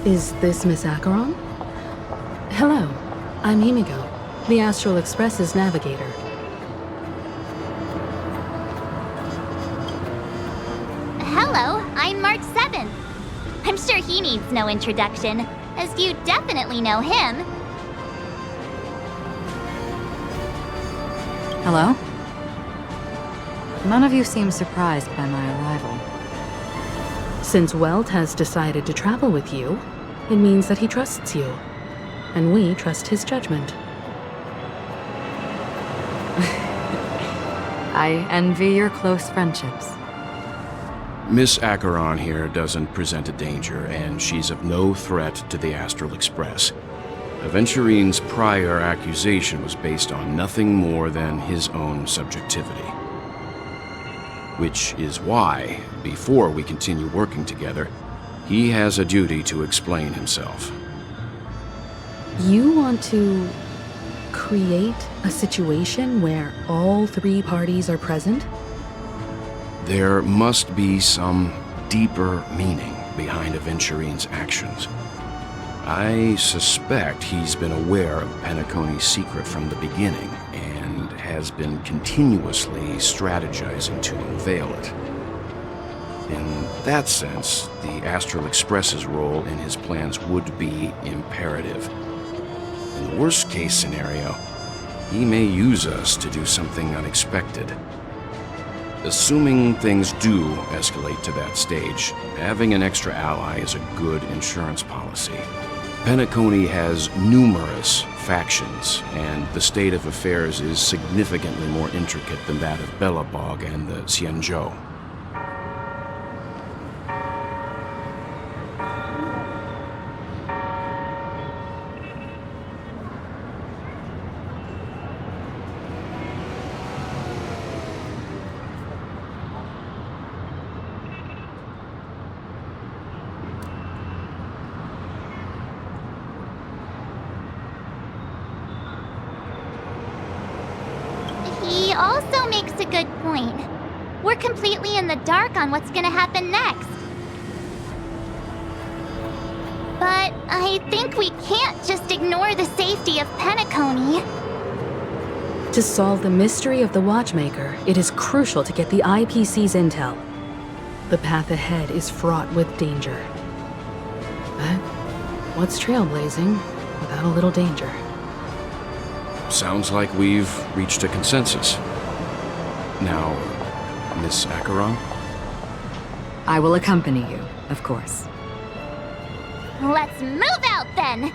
Is this Miss Acheron? Hello, I'm Himiko, the Astral Express's navigator. Hello, I'm Mark 7. I'm sure he needs no introduction, as you definitely know him. Hello? None of you seem surprised by my arrival. Since Welt has decided to travel with you, it means that he trusts you, and we trust his judgment. I envy your close friendships. Miss Acheron here doesn't present a danger, and she's of no threat to the Astral Express. Aventurine's prior accusation was based on nothing more than his own subjectivity. Which is why, before we continue working together, he has a duty to explain himself. You want to create a situation where all three parties are present? There must be some deeper meaning behind Aventurine's actions. I suspect he's been aware of Penacony's secret from the beginning, and has been continuously strategizing to unveil it. In that sense, the Astral Express's role in his plans would be imperative. In the worst-case scenario, he may use us to do something unexpected. Assuming things do escalate to that stage, having an extra ally is a good insurance policy. Penacony has numerous factions, and the state of affairs is significantly more intricate than that of Belobog and the Xianzhou. He also makes a good point. We're completely in the dark on what's gonna happen next. But I think we can't just ignore the safety of Penacony. To solve the mystery of the Watchmaker, it is crucial to get the IPC's intel. The path ahead is fraught with danger. But what's trailblazing without a little danger? Sounds like we've reached a consensus. Now, Miss Acheron? I will accompany you, of course. Let's move out then!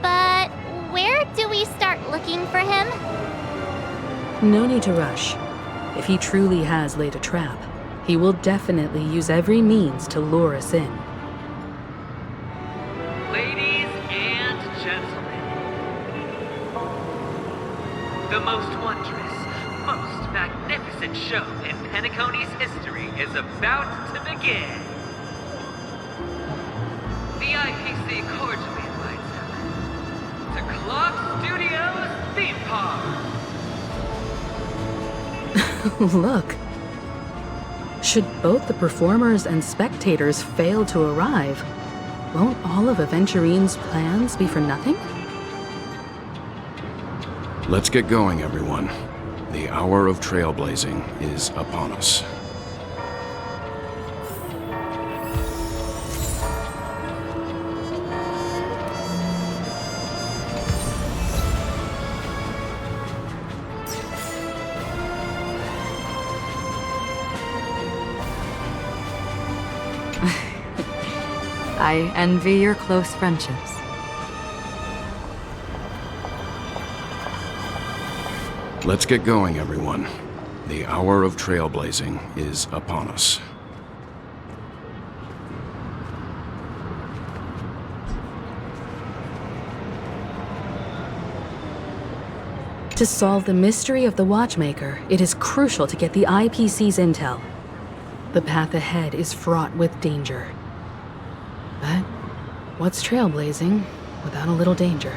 But where do we start looking for him? No need to rush. If he truly has laid a trap, he will definitely use every means to lure us in. Ladies and gentlemen, the most wondrous, most magnificent show in Penacony's history is about to begin. The IPC cordially invites you to Clock Studios Theme Park. Look. Should both the performers and spectators fail to arrive, won't all of Aventurine's plans be for nothing? Let's get going, everyone. The hour of trailblazing is upon us. I envy your close friendships. Let's get going, everyone. The hour of trailblazing is upon us. To solve the mystery of the Watchmaker, it is crucial to get the IPC's intel. The path ahead is fraught with danger. But what's trailblazing without a little danger?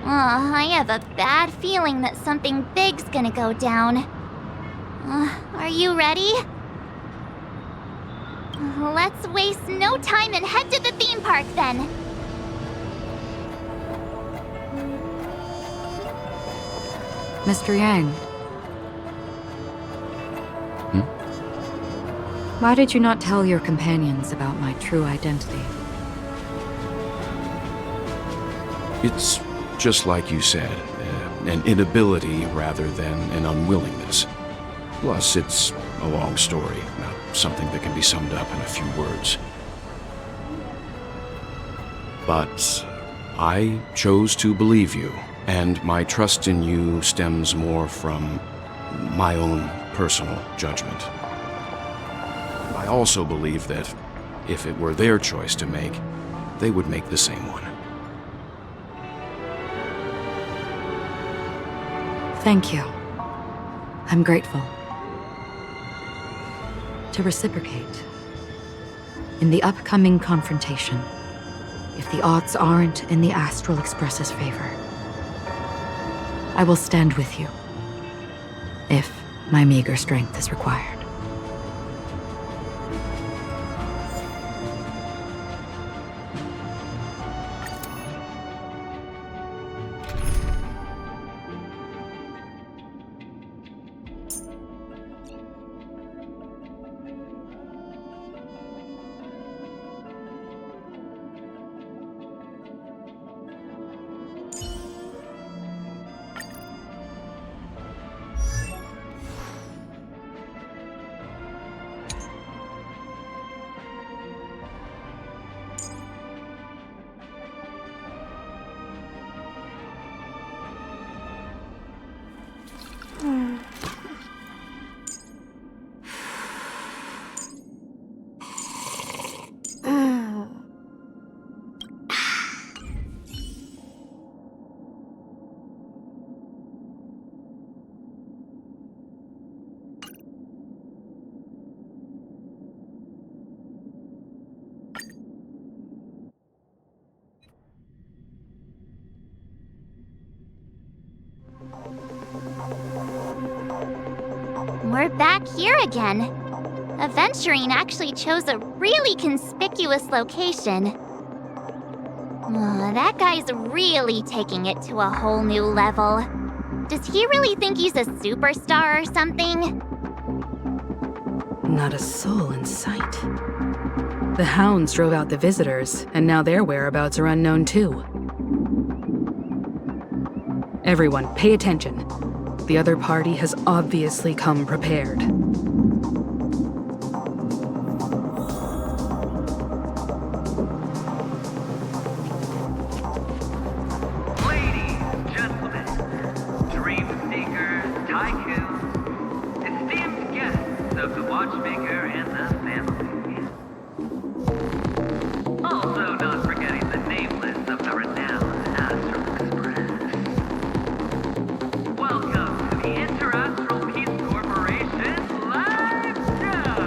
I have a bad feeling that something big's gonna go down. Are you ready? Let's waste no time and head to the theme park then. Mr. Yang. Why did you not tell your companions about my true identity? It's just like you said, an inability rather than an unwillingness. Plus, it's a long story, not something that can be summed up in a few words. But I chose to believe you, and my trust in you stems more from my own personal judgment. I also believe that if it were their choice to make, they would make the same one. Thank you. I'm grateful. To reciprocate, in the upcoming confrontation, if the odds aren't in the Astral Express's favor, I will stand with you, if my meager strength is required. We're back here again. Aventurine actually chose a really conspicuous location. That guy's really taking it to a whole new level. Does he really think he's a superstar or something? Not a soul in sight. The hounds drove out the visitors, and now their whereabouts are unknown too. Everyone, pay attention. The other party has obviously come prepared. Ladies, gentlemen, dream seekers, tycoons, esteemed guests of the Watchmaker and the family. Also not forgetting the nameless of the renowned Astral Express. Welcome to the Interastral Peace Corporation live show!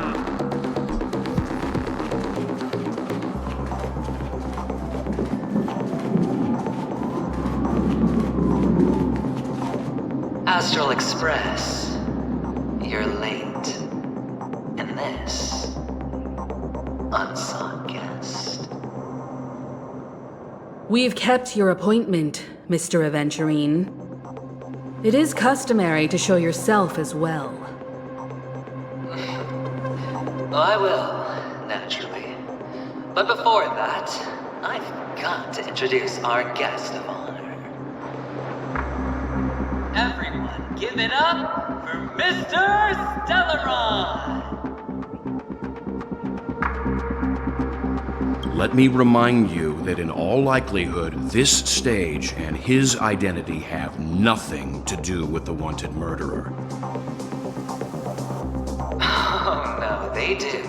Astral Express, you're late. And this, unsought guest. We've kept your appointment, Mr. Aventurine. It is customary to show yourself as well. I will, naturally. But before that, I've got to introduce our guest of honor. Everyone, give it up for Mr. Stellaron! Let me remind you that in all likelihood, this stage and his identity have nothing to do with the wanted murderer. Oh, no, they do.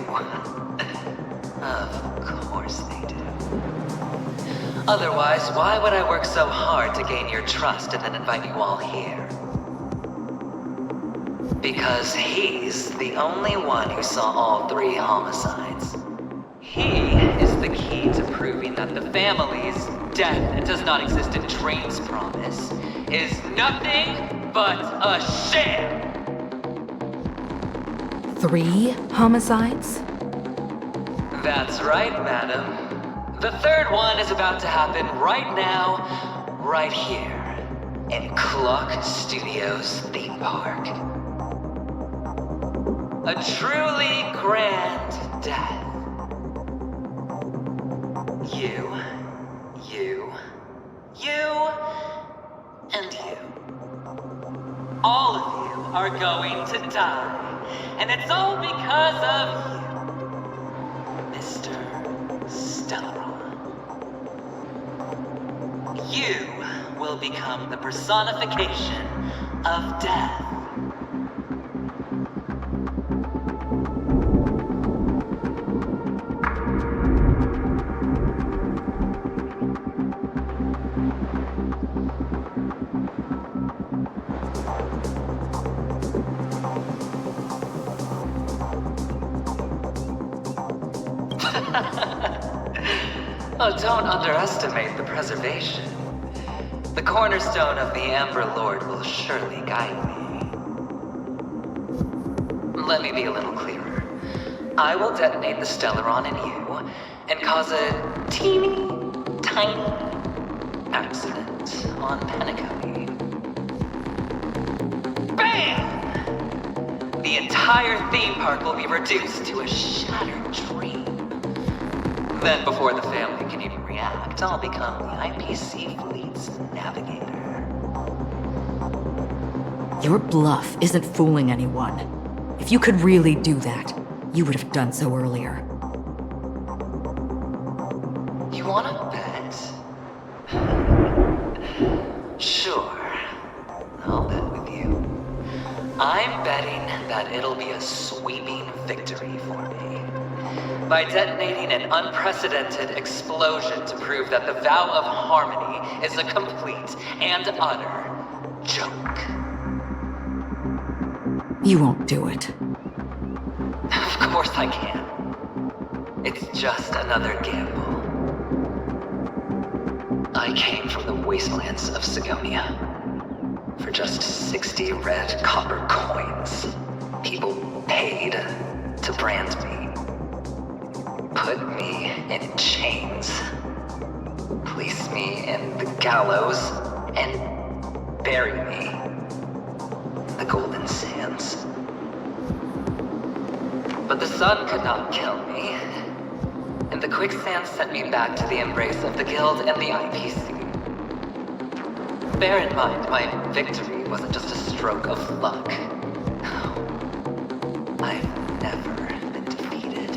Of course they do. Otherwise, why would I work so hard to gain your trust and then invite you all here? Because he's the only one who saw all 3 homicides. He is the key to proving that the family's death that does not exist in Train's promise is nothing but a sham. 3 homicides? That's right, madam. The third one is about to happen right now, right here, in Clock Studios theme park. A truly grand death. You, and you. All of you are going to die. And it's all because of you, Mr. Stellaron. You will become the personification of death. Oh, don't underestimate the preservation. The cornerstone of the Amber Lord will surely guide me. Let me be a little clearer. I will detonate the Stellaron in you and cause a teeny, tiny accident on Penacony. Bam! The entire theme park will be reduced to a shattered dream. Then, before the family can even react, I'll become the IPC fleet's navigator. Your bluff isn't fooling anyone. If you could really do that, you would have done so earlier. You wanna bet? Sure. I'll bet with you. I'm betting that it'll be a sweeping victory for me. By detonating an unprecedented explosion to prove that the vow of harmony is a complete and utter joke. You won't do it. Of course I can. It's just another gamble. I came from the wastelands of Sigonia. For just 60 red copper coins, people paid to brand me. Put me in chains. Place me in the gallows and bury me in the golden sands. But the sun could not kill me, and the quicksand sent me back to the embrace of the Guild and the IPC. Bear in mind, my victory wasn't just a stroke of luck. I've never been defeated.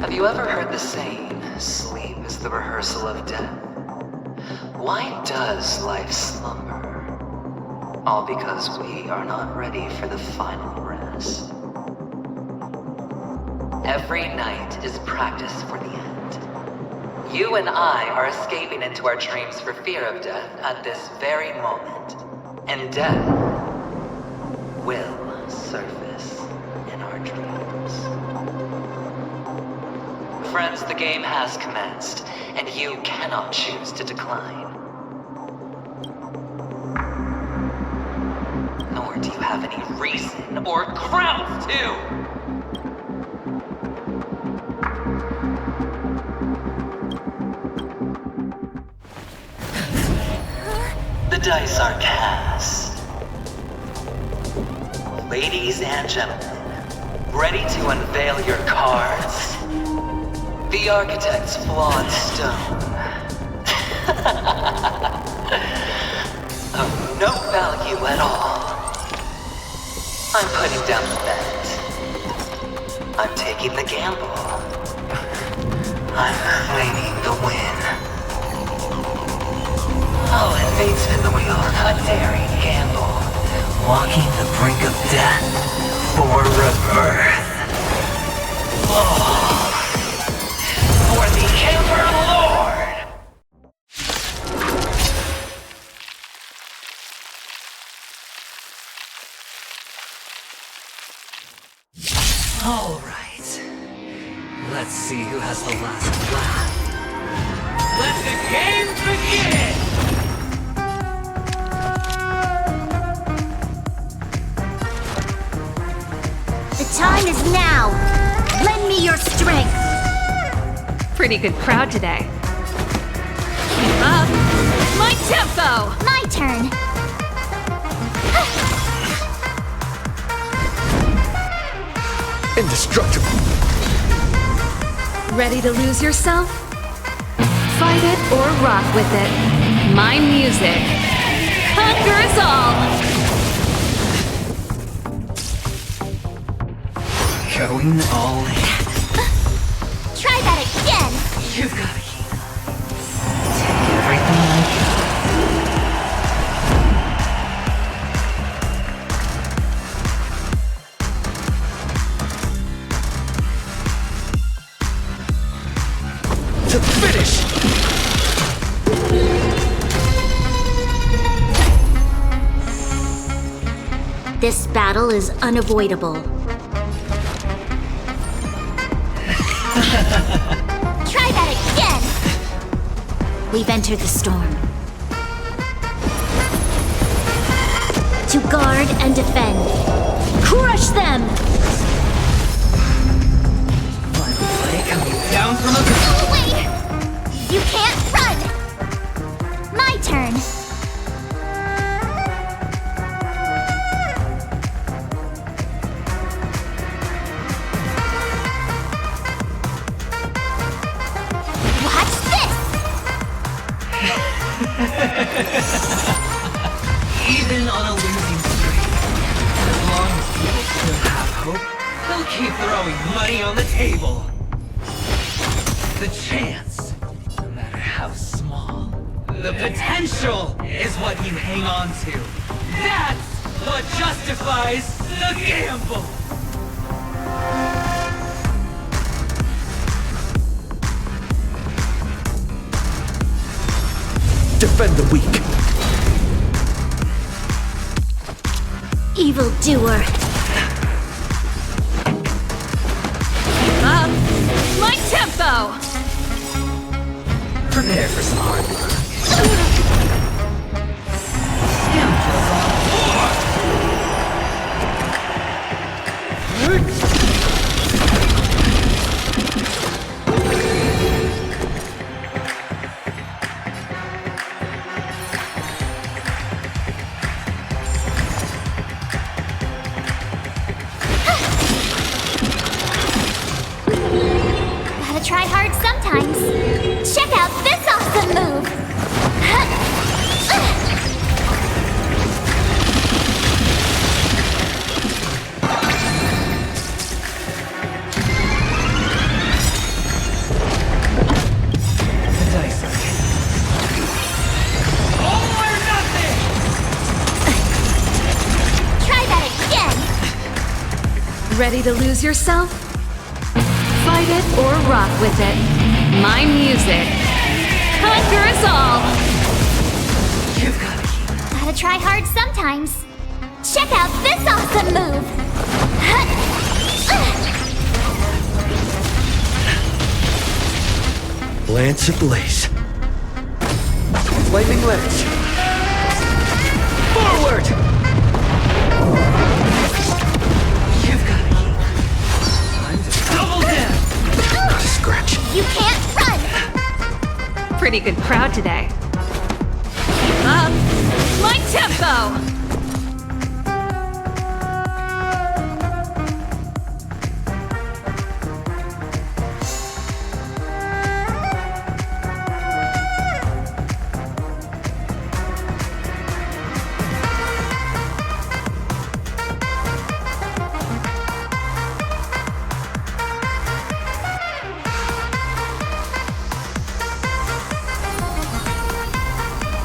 Have you ever heard the saying, sleep is the rehearsal of death? Why does life slumber? All because we are not ready for the final rest. Every night is practice for the end. You and I are escaping into our dreams for fear of death at this very moment. And death will surface in our dreams. Friends, the game has commenced, and you cannot choose to decline. Nor do you have any reason or grounds to! The dice are cast. Ladies and gentlemen, ready to unveil your cards? The architect's flawed stone. Of no value at all. I'm putting down the bet. I'm taking the gamble. I'm claiming the win. I'll invade spin the wheel, a daring gamble. Walking the brink of death for rebirth. Oh. For the Amber Lord! All right. Let's see who has the last laugh. Let the game begin! time is now! Lend me your strength! Pretty good crowd today. Keep up! My tempo! My turn! Indestructible. Ready to lose yourself? Fight it or rock with it. My music conquers all! Going all in. Try that again! You've got to keep. Take everything I got. To finish! This battle is unavoidable. Try that again! We've entered the storm. To guard and defend. Crush them! Final play coming down from a... Oh, wait! You can't run! My turn. Watch this! Even on a losing streak, as long as people still have hope, they'll keep throwing money on the table. The chance, no matter how small, the potential is what you hang on to. That's what justifies the gamble. Defend the weak. Evildoer. Keep up! My tempo! Prepare for some hard work. Scoundrels on board! Gotta try hard sometimes. Check out this awesome move! The dice are hit. All or nothing! Try that again! Ready to lose yourself? Fight it or rock with it. My music conquers all! You've got to keep. Gotta try hard sometimes. Check out this awesome move! Lance ablaze. Flaming lance. Forward! You've got to keep. Time to double down. Not a scratch. You can't run! Pretty good crowd today. Keep up! My tempo!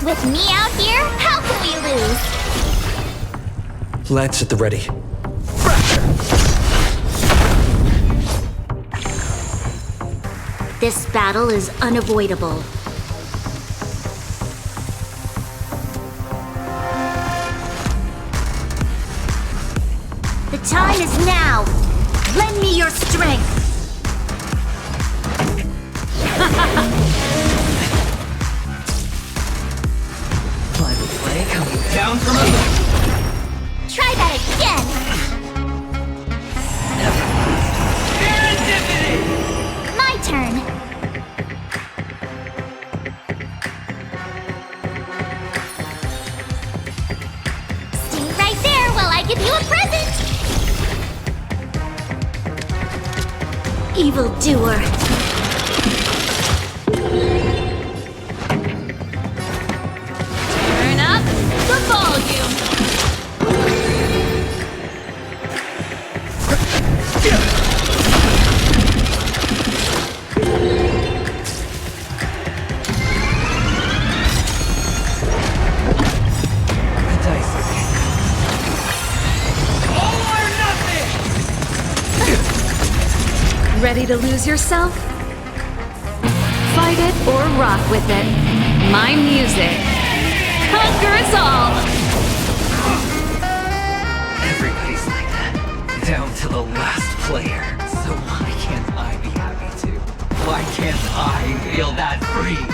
With me out here, how can we lose? Lance at the ready. This battle is unavoidable. The time is now! Lend me your strength! Final play coming down from above. Try that again! evildoer. Turn up the volume. Ready to lose yourself? Fight it or rock with it. My music conquers all! Everybody's like that, down to the last player. So why can't I be happy too? Why can't I feel that free?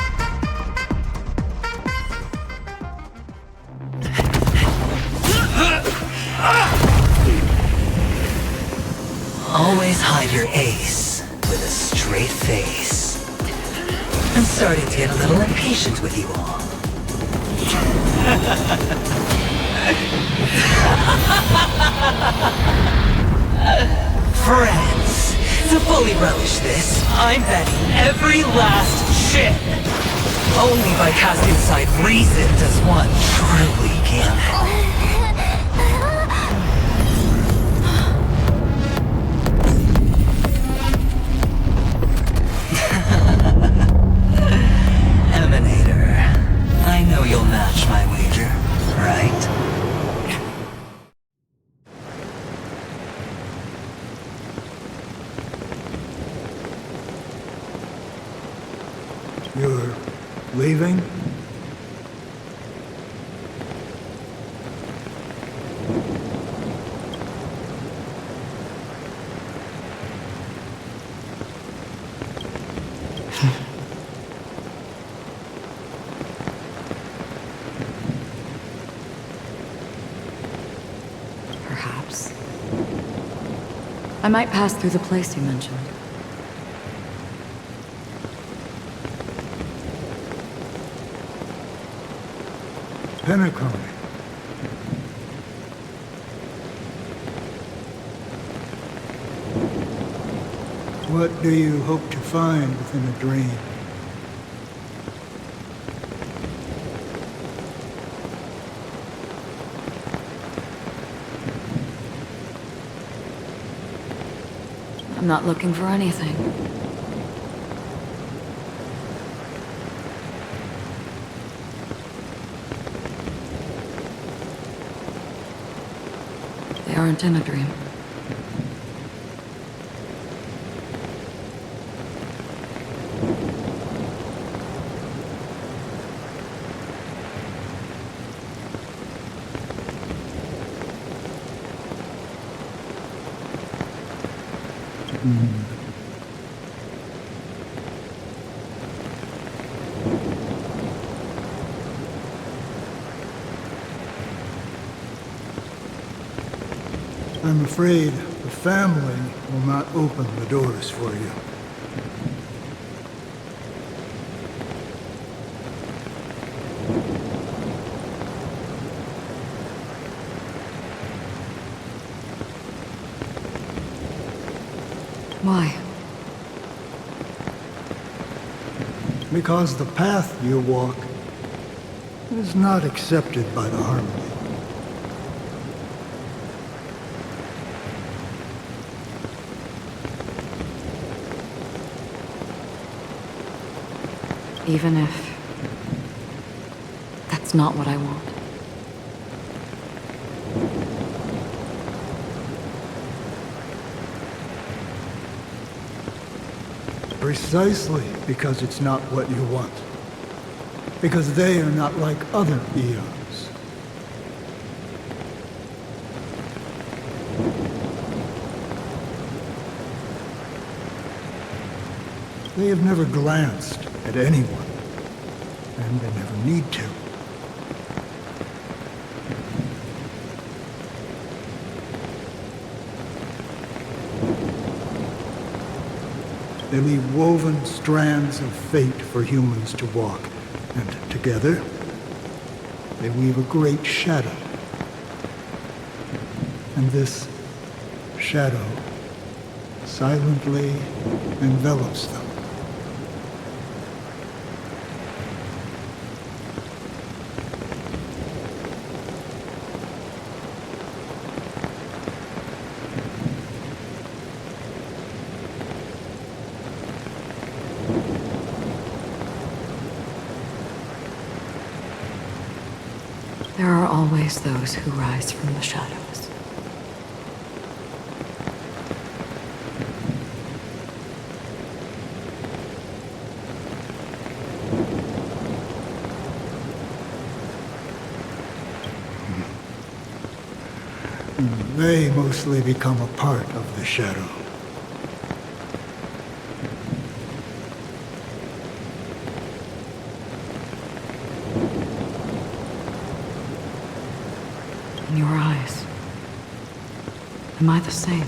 Always hide your ace with a straight face. I'm starting to get a little impatient with you all. Friends, to fully relish this, I'm betting every last chip. Only by casting aside reason does one truly gamble. I know you'll match my wager, right? You're leaving? Perhaps. I might pass through the place you mentioned. Penacony. What do you hope to find within a dream? I'm not looking for anything. They aren't in a dream. I'm afraid the family will not open the doors for you. Why? Because the path you walk is not accepted by the Harmony. Even if that's not what I want. Precisely because it's not what you want. Because they are not like other eons. They have never glanced at anyone, and they never need to. They leave woven strands of fate for humans to walk, and together, they weave a great shadow. And this shadow silently envelops them. There are always those who rise from the shadows. They mostly become a part of the shadow. In your eyes, am I the same?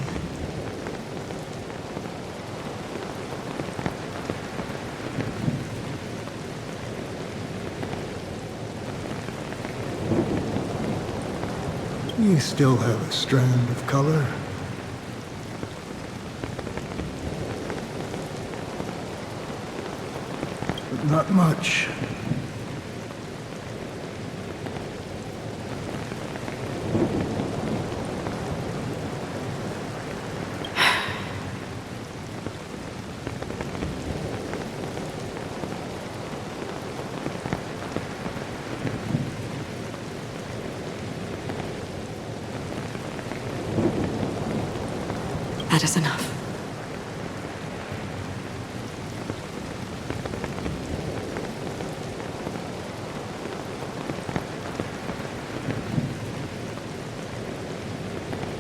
You still have a strand of color. But not much. That is enough.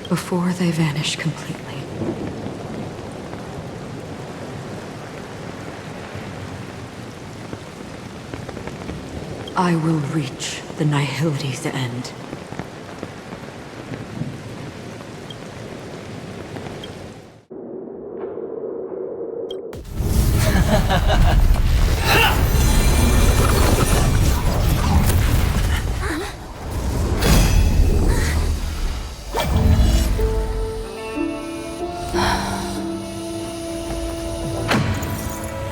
Before they vanish completely, I will reach the nihility's end.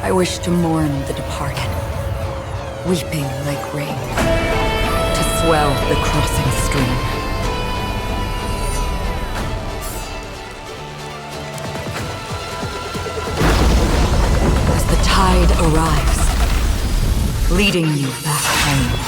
I wish to mourn the departed, weeping like rain, to swell the crossing stream. As the tide arrives, leading you back home.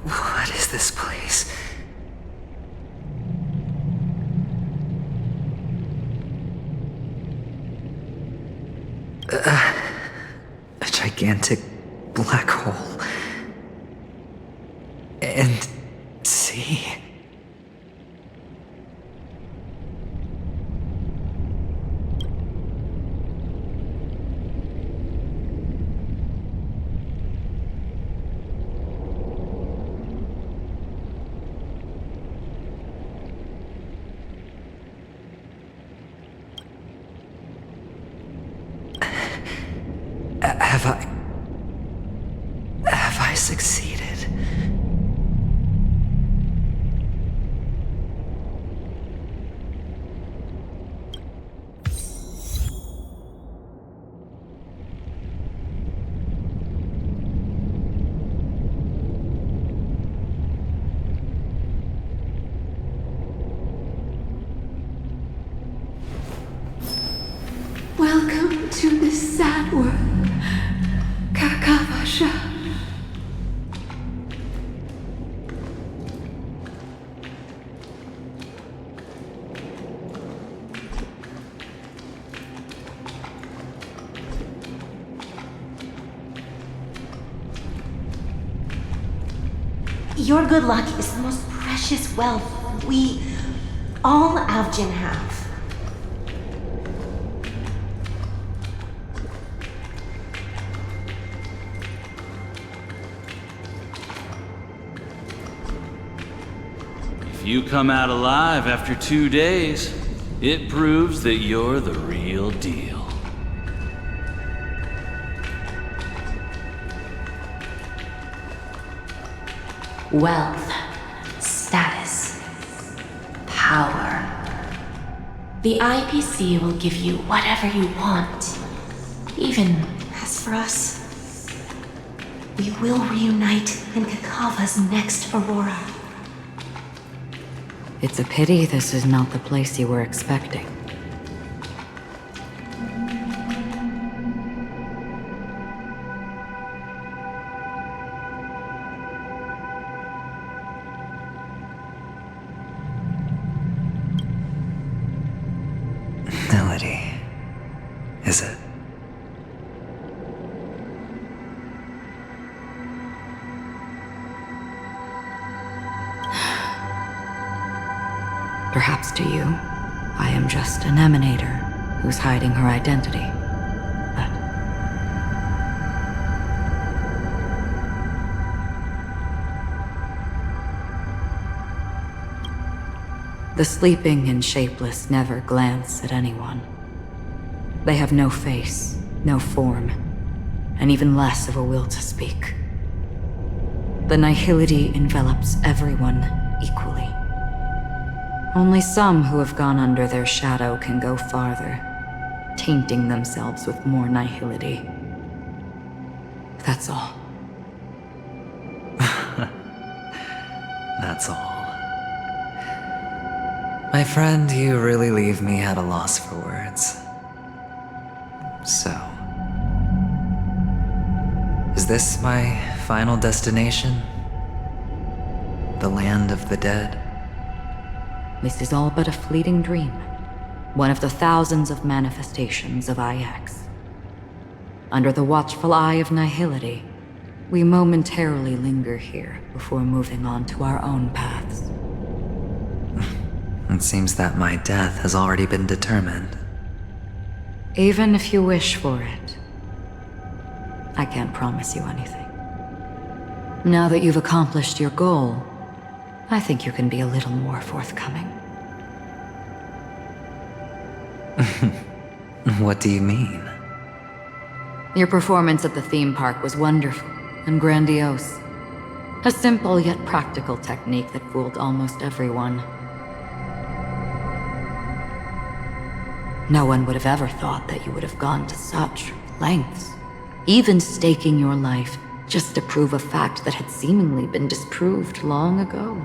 What is this place? A gigantic black hole. And sea. Have I succeeded? Welcome to this sad world, Kakavasha. Your good luck is the most precious wealth we, all Avgin, have. If you come out alive after 2 days, it proves that you're the real deal. Wealth, status, power. The IPC will give you whatever you want. Even as for us, we will reunite in Kakava's next Aurora. It's a pity this is not the place you were expecting. Melody. Is it? Perhaps to you, I am just an emanator who's hiding her identity. But the sleeping and shapeless never glance at anyone. They have no face, no form, and even less of a will to speak. The nihility envelops everyone equally. Only some who have gone under their shadow can go farther, tainting themselves with more nihility. That's all. That's all. My friend, you really leave me at a loss for words. So, is this my final destination? The land of the dead? This is all but a fleeting dream. One of the thousands of manifestations of IX. Under the watchful eye of nihility, we momentarily linger here before moving on to our own paths. It seems that my death has already been determined. Even if you wish for it, I can't promise you anything. Now that you've accomplished your goal, I think you can be a little more forthcoming. What do you mean? Your performance at the theme park was wonderful and grandiose. A simple yet practical technique that fooled almost everyone. No one would have ever thought that you would have gone to such lengths, even staking your life just to prove a fact that had seemingly been disproved long ago.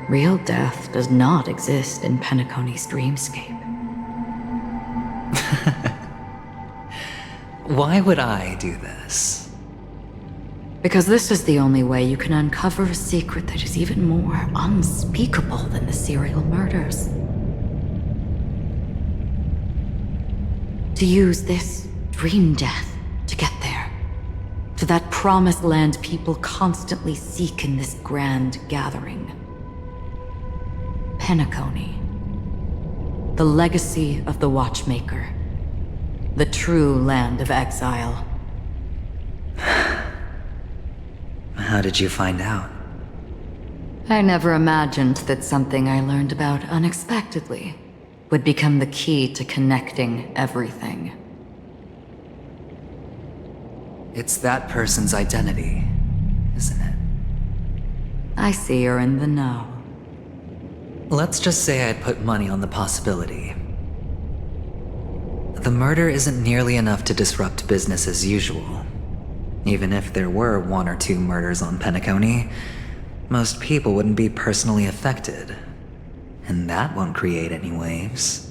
Real death does not exist in Penacony's dreamscape. Why would I do this? Because this is the only way you can uncover a secret that is even more unspeakable than the serial murders. To use this dream death to get there. To that promised land people constantly seek in this grand gathering. Penacony. The legacy of the Watchmaker. The true land of exile. How did you find out? I never imagined that something I learned about unexpectedly would become the key to connecting everything. It's that person's identity, isn't it? I see you're in the know. Let's just say I'd put money on the possibility. The murder isn't nearly enough to disrupt business as usual. Even if there were 1 or 2 murders on Penacony, most people wouldn't be personally affected. And that won't create any waves.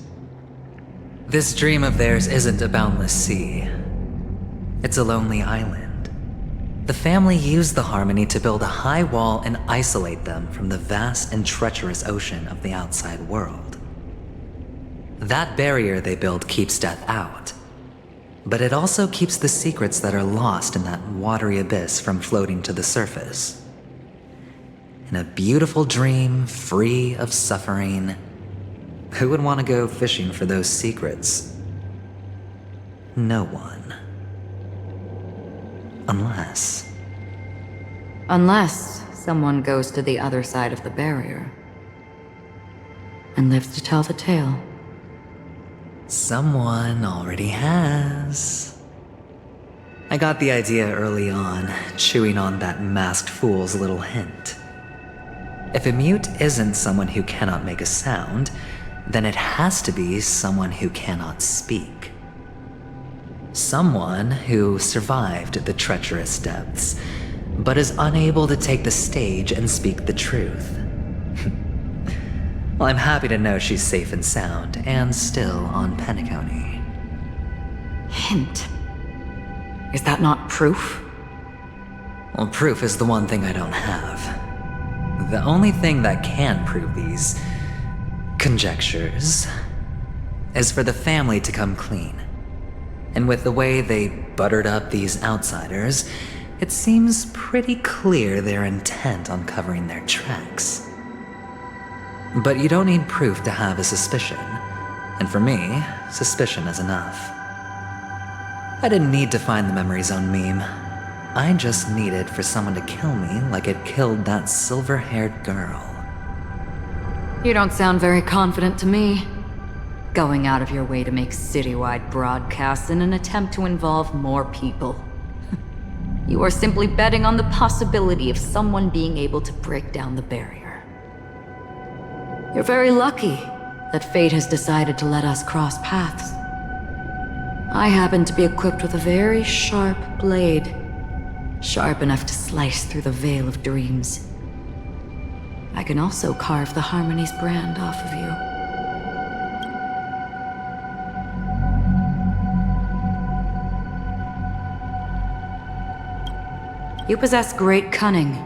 This dream of theirs isn't a boundless sea. It's a lonely island. The family used the Harmony to build a high wall and isolate them from the vast and treacherous ocean of the outside world. That barrier they built keeps death out. But it also keeps the secrets that are lost in that watery abyss from floating to the surface. In a beautiful dream, free of suffering, who would want to go fishing for those secrets? No one. Unless someone goes to the other side of the barrier and lives to tell the tale. Someone already has. I got the idea early on, chewing on that masked fool's little hint. If a mute isn't someone who cannot make a sound, then it has to be someone who cannot speak. Someone who survived the treacherous depths, but is unable to take the stage and speak the truth. Well, I'm happy to know she's safe and sound, and still on Penacony. Hint. Is that not proof? Well, proof is the one thing I don't have. The only thing that can prove these conjectures is for the family to come clean. And with the way they buttered up these outsiders, it seems pretty clear they're intent on covering their tracks. But you don't need proof to have a suspicion. And for me, suspicion is enough. I didn't need to find the Memory Zone meme. I just needed for someone to kill me like it killed that silver-haired girl. You don't sound very confident to me. Going out of your way to make citywide broadcasts in an attempt to involve more people. You are simply betting on the possibility of someone being able to break down the barrier. You're very lucky that fate has decided to let us cross paths. I happen to be equipped with a very sharp blade, sharp enough to slice through the veil of dreams. I can also carve the Harmony's brand off of you. You possess great cunning,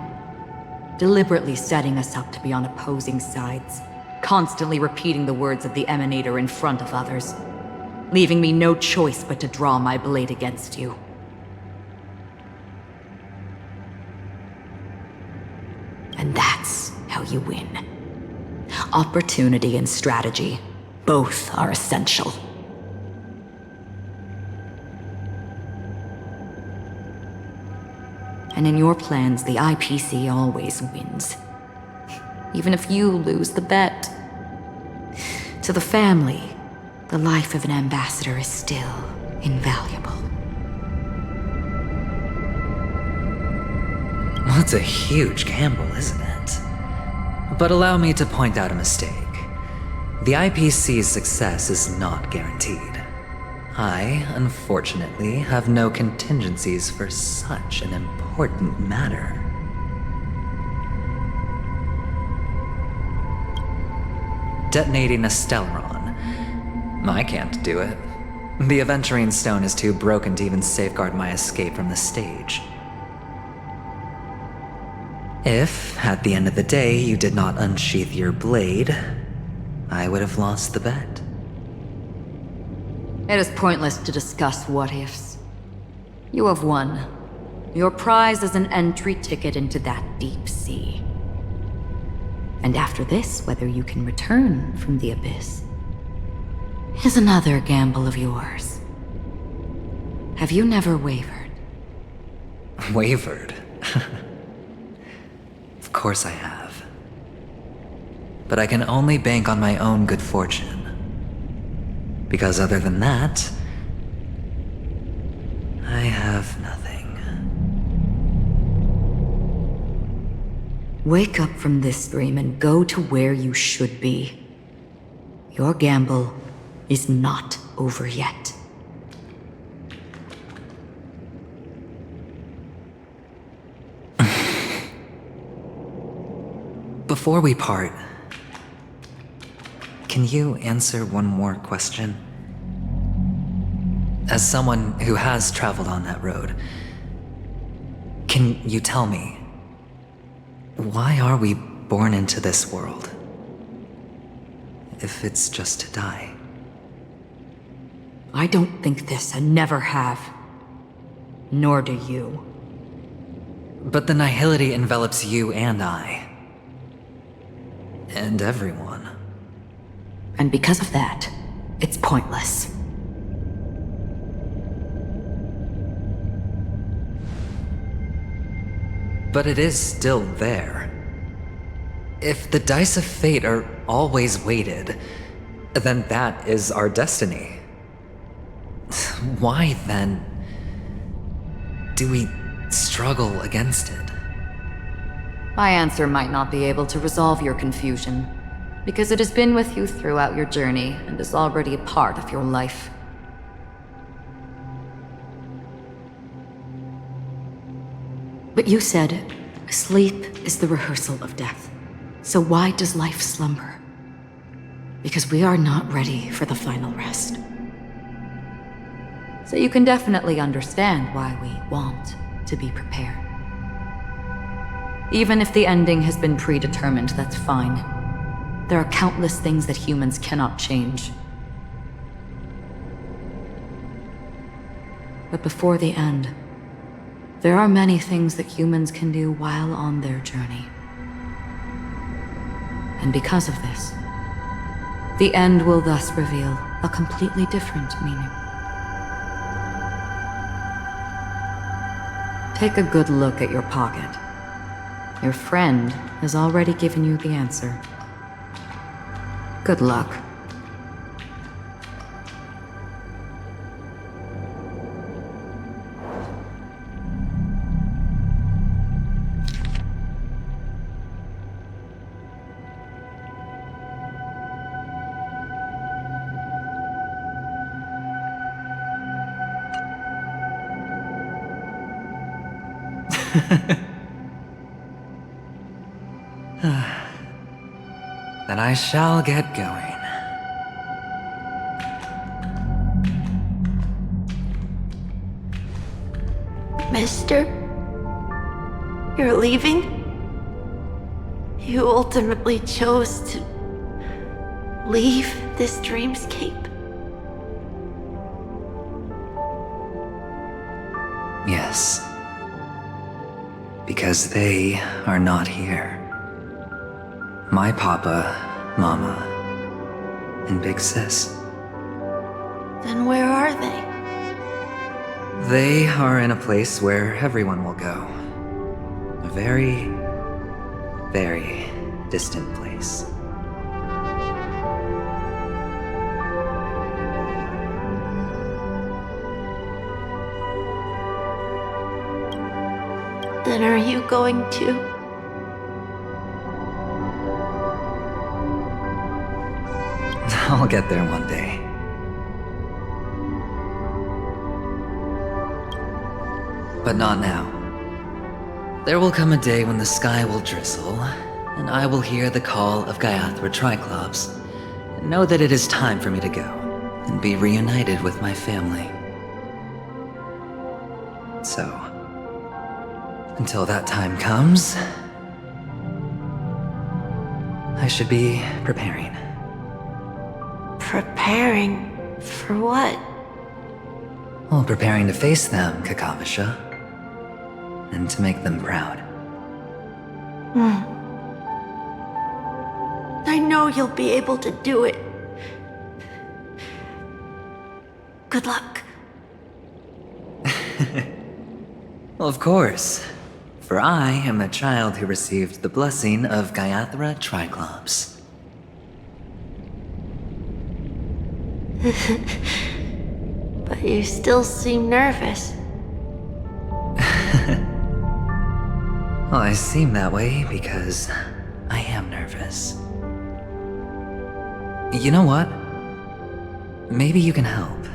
deliberately setting us up to be on opposing sides, constantly repeating the words of the Emanator in front of others, leaving me no choice but to draw my blade against you. And that's how you win. Opportunity and strategy, both are essential. And in your plans, the IPC always wins. Even if you lose the bet. To the family, the life of an ambassador is still invaluable. Well, it's a huge gamble, isn't it? But allow me to point out a mistake. The IPC's success is not guaranteed. I, unfortunately, have no contingencies for such an important matter. Detonating a Stellaron. I can't do it. The Aventurine Stone is too broken to even safeguard my escape from the stage. If, at the end of the day, you did not unsheath your blade, I would have lost the bet. It is pointless to discuss what-ifs. You have won. Your prize is an entry ticket into that deep sea. And after this, whether you can return from the abyss is another gamble of yours. Have you never wavered? Wavered? Of course I have. But I can only bank on my own good fortune. Because other than that, I have nothing. Wake up from this dream and go to where you should be. Your gamble is not over yet. Before we part, can you answer one more question? As someone who has traveled on that road, can you tell me, why are we born into this world? If it's just to die. I don't think this and never have. Nor do you. But the nihility envelops you and I. And everyone. And because of that, it's pointless. But it is still there. If the dice of fate are always weighted, then that is our destiny. Why, then, do we struggle against it? My answer might not be able to resolve your confusion, because it has been with you throughout your journey and is already a part of your life. But you said, sleep is the rehearsal of death. So why does life slumber? Because we are not ready for the final rest. So you can definitely understand why we want to be prepared. Even if the ending has been predetermined, that's fine. There are countless things that humans cannot change. But before the end, there are many things that humans can do while on their journey. And because of this, the end will thus reveal a completely different meaning. Take a good look at your pocket. Your friend has already given you the answer. Good luck. Then I shall get going. Mister? You're leaving? You ultimately chose to leave this dreamscape? Yes. Because they are not here. My papa, mama, and big sis. Then where are they? They are in a place where everyone will go. A very, very distant place. Then are you going to? I'll get there one day. But not now. There will come a day when the sky will drizzle, and I will hear the call of Gaiathra Triclops, and know that it is time for me to go, and be reunited with my family. So, until that time comes, I should be preparing. Preparing for what? Well, preparing to face them, Kakavasha. And to make them proud. I know you'll be able to do it. Good luck. Well, of course. For I am a child who received the blessing of Gaiathra Triclops. But you still seem nervous. Well, I seem that way because I am nervous. You know what? Maybe you can help.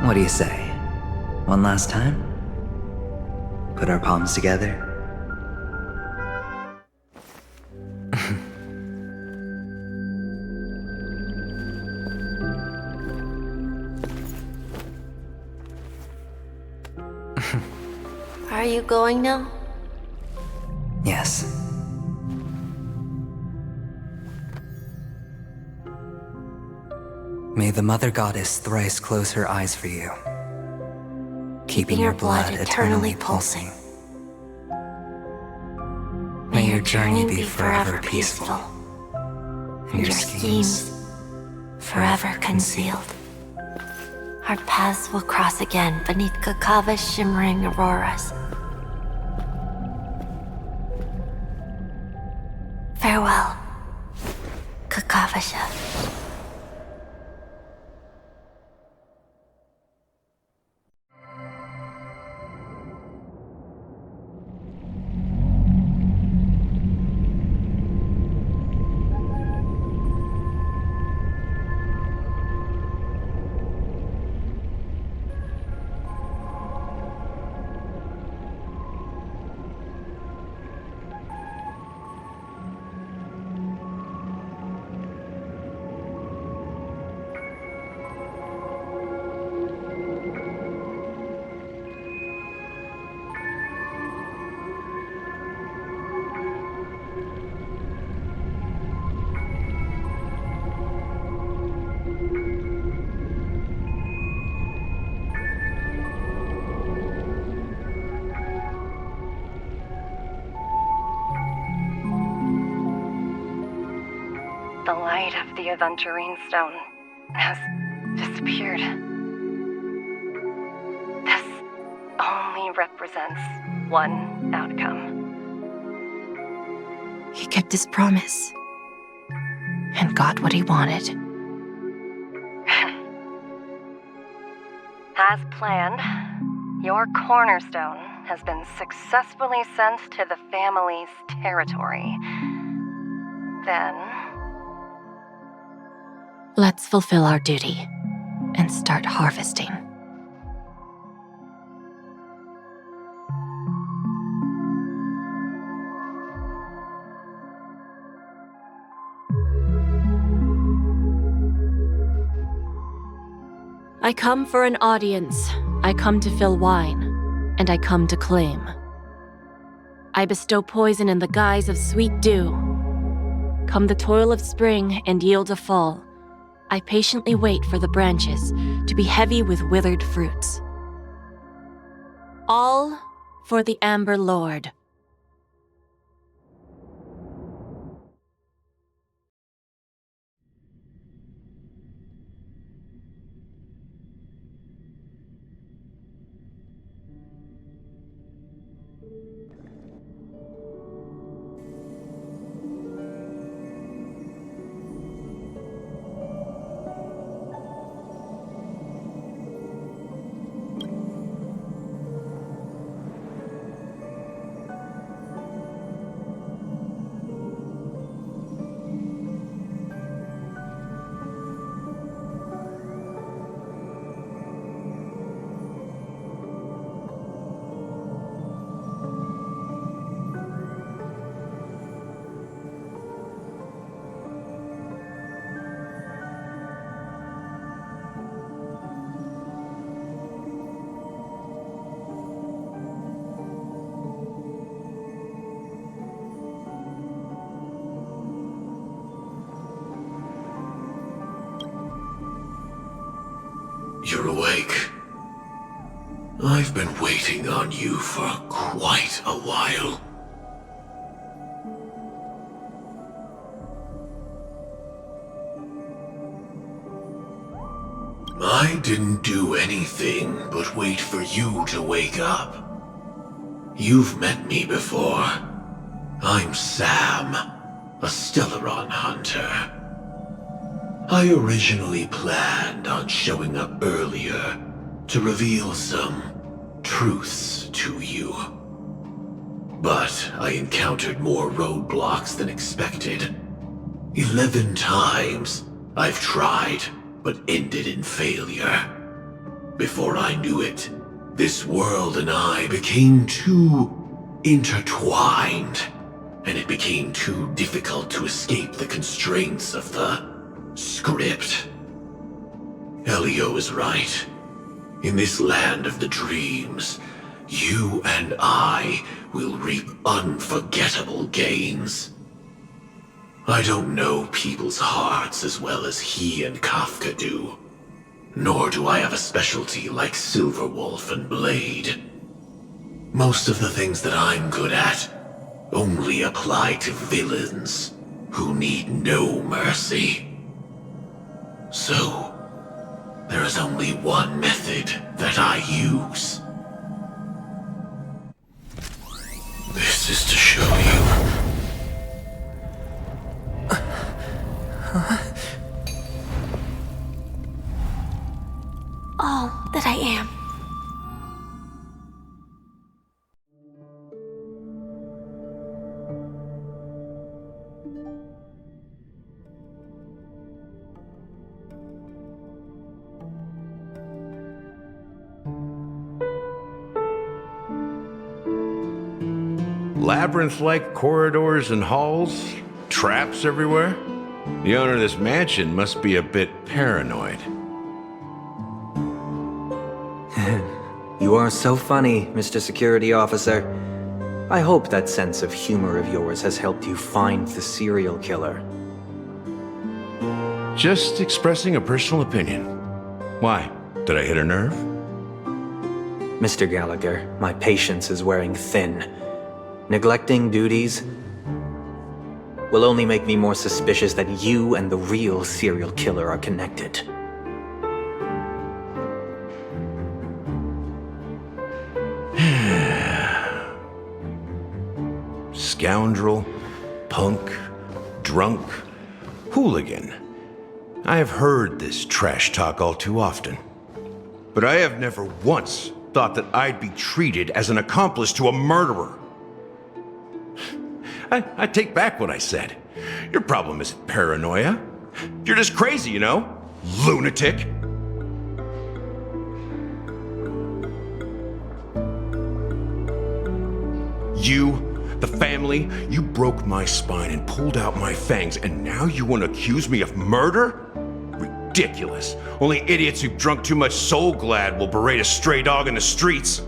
What do you say? One last time? Put our palms together? Are you going now? Yes. May the Mother Goddess thrice close her eyes for you, keeping your blood eternally pulsing. May your journey be forever peaceful, and your schemes forever concealed. Our paths will cross again beneath Kakava's shimmering auroras. Farewell, Kakavasha. The light of the Aventurine Stone has disappeared. This only represents one outcome. He kept his promise and got what he wanted. As planned, your cornerstone has been successfully sent to the family's territory. Then, let's fulfill our duty and start harvesting. I come for an audience. I come to fill wine, and I come to claim. I bestow poison in the guise of sweet dew. Come the toil of spring and yield a fall. I patiently wait for the branches to be heavy with withered fruits. All for the Amber Lord. You're awake. I've been waiting on you for quite a while. I didn't do anything but wait for you to wake up. You've met me before. I'm Sam, a Stellaron hunter. I originally planned on showing up earlier to reveal some truths to you. But I encountered more roadblocks than expected. 11 times I've tried, but ended in failure. Before I knew it, this world and I became too intertwined, and it became too difficult to escape the constraints of the script. Elio is right. In this land of the dreams, you and I will reap unforgettable gains. I don't know people's hearts as well as he and Kafka do. Nor do I have a specialty like Silverwolf and Blade. Most of the things that I'm good at only apply to villains who need no mercy. So, there is only one method that I use. This is to show you. All that I am. Labyrinth-like corridors and halls? Traps everywhere? The owner of this mansion must be a bit paranoid. You are so funny, Mr. Security Officer. I hope that sense of humor of yours has helped you find the serial killer. Just expressing a personal opinion. Why? Did I hit a nerve? Mr. Gallagher, my patience is wearing thin. Neglecting duties will only make me more suspicious that you and the real serial killer are connected. Scoundrel, punk, drunk, hooligan. I have heard this trash talk all too often. But I have never once thought that I'd be treated as an accomplice to a murderer. I take back what I said. Your problem isn't paranoia. You're just crazy, you know? Lunatic. You, the family, you broke my spine and pulled out my fangs, and now you want to accuse me of murder? Ridiculous. Only idiots who've drunk too much Soul Glad will berate a stray dog in the streets.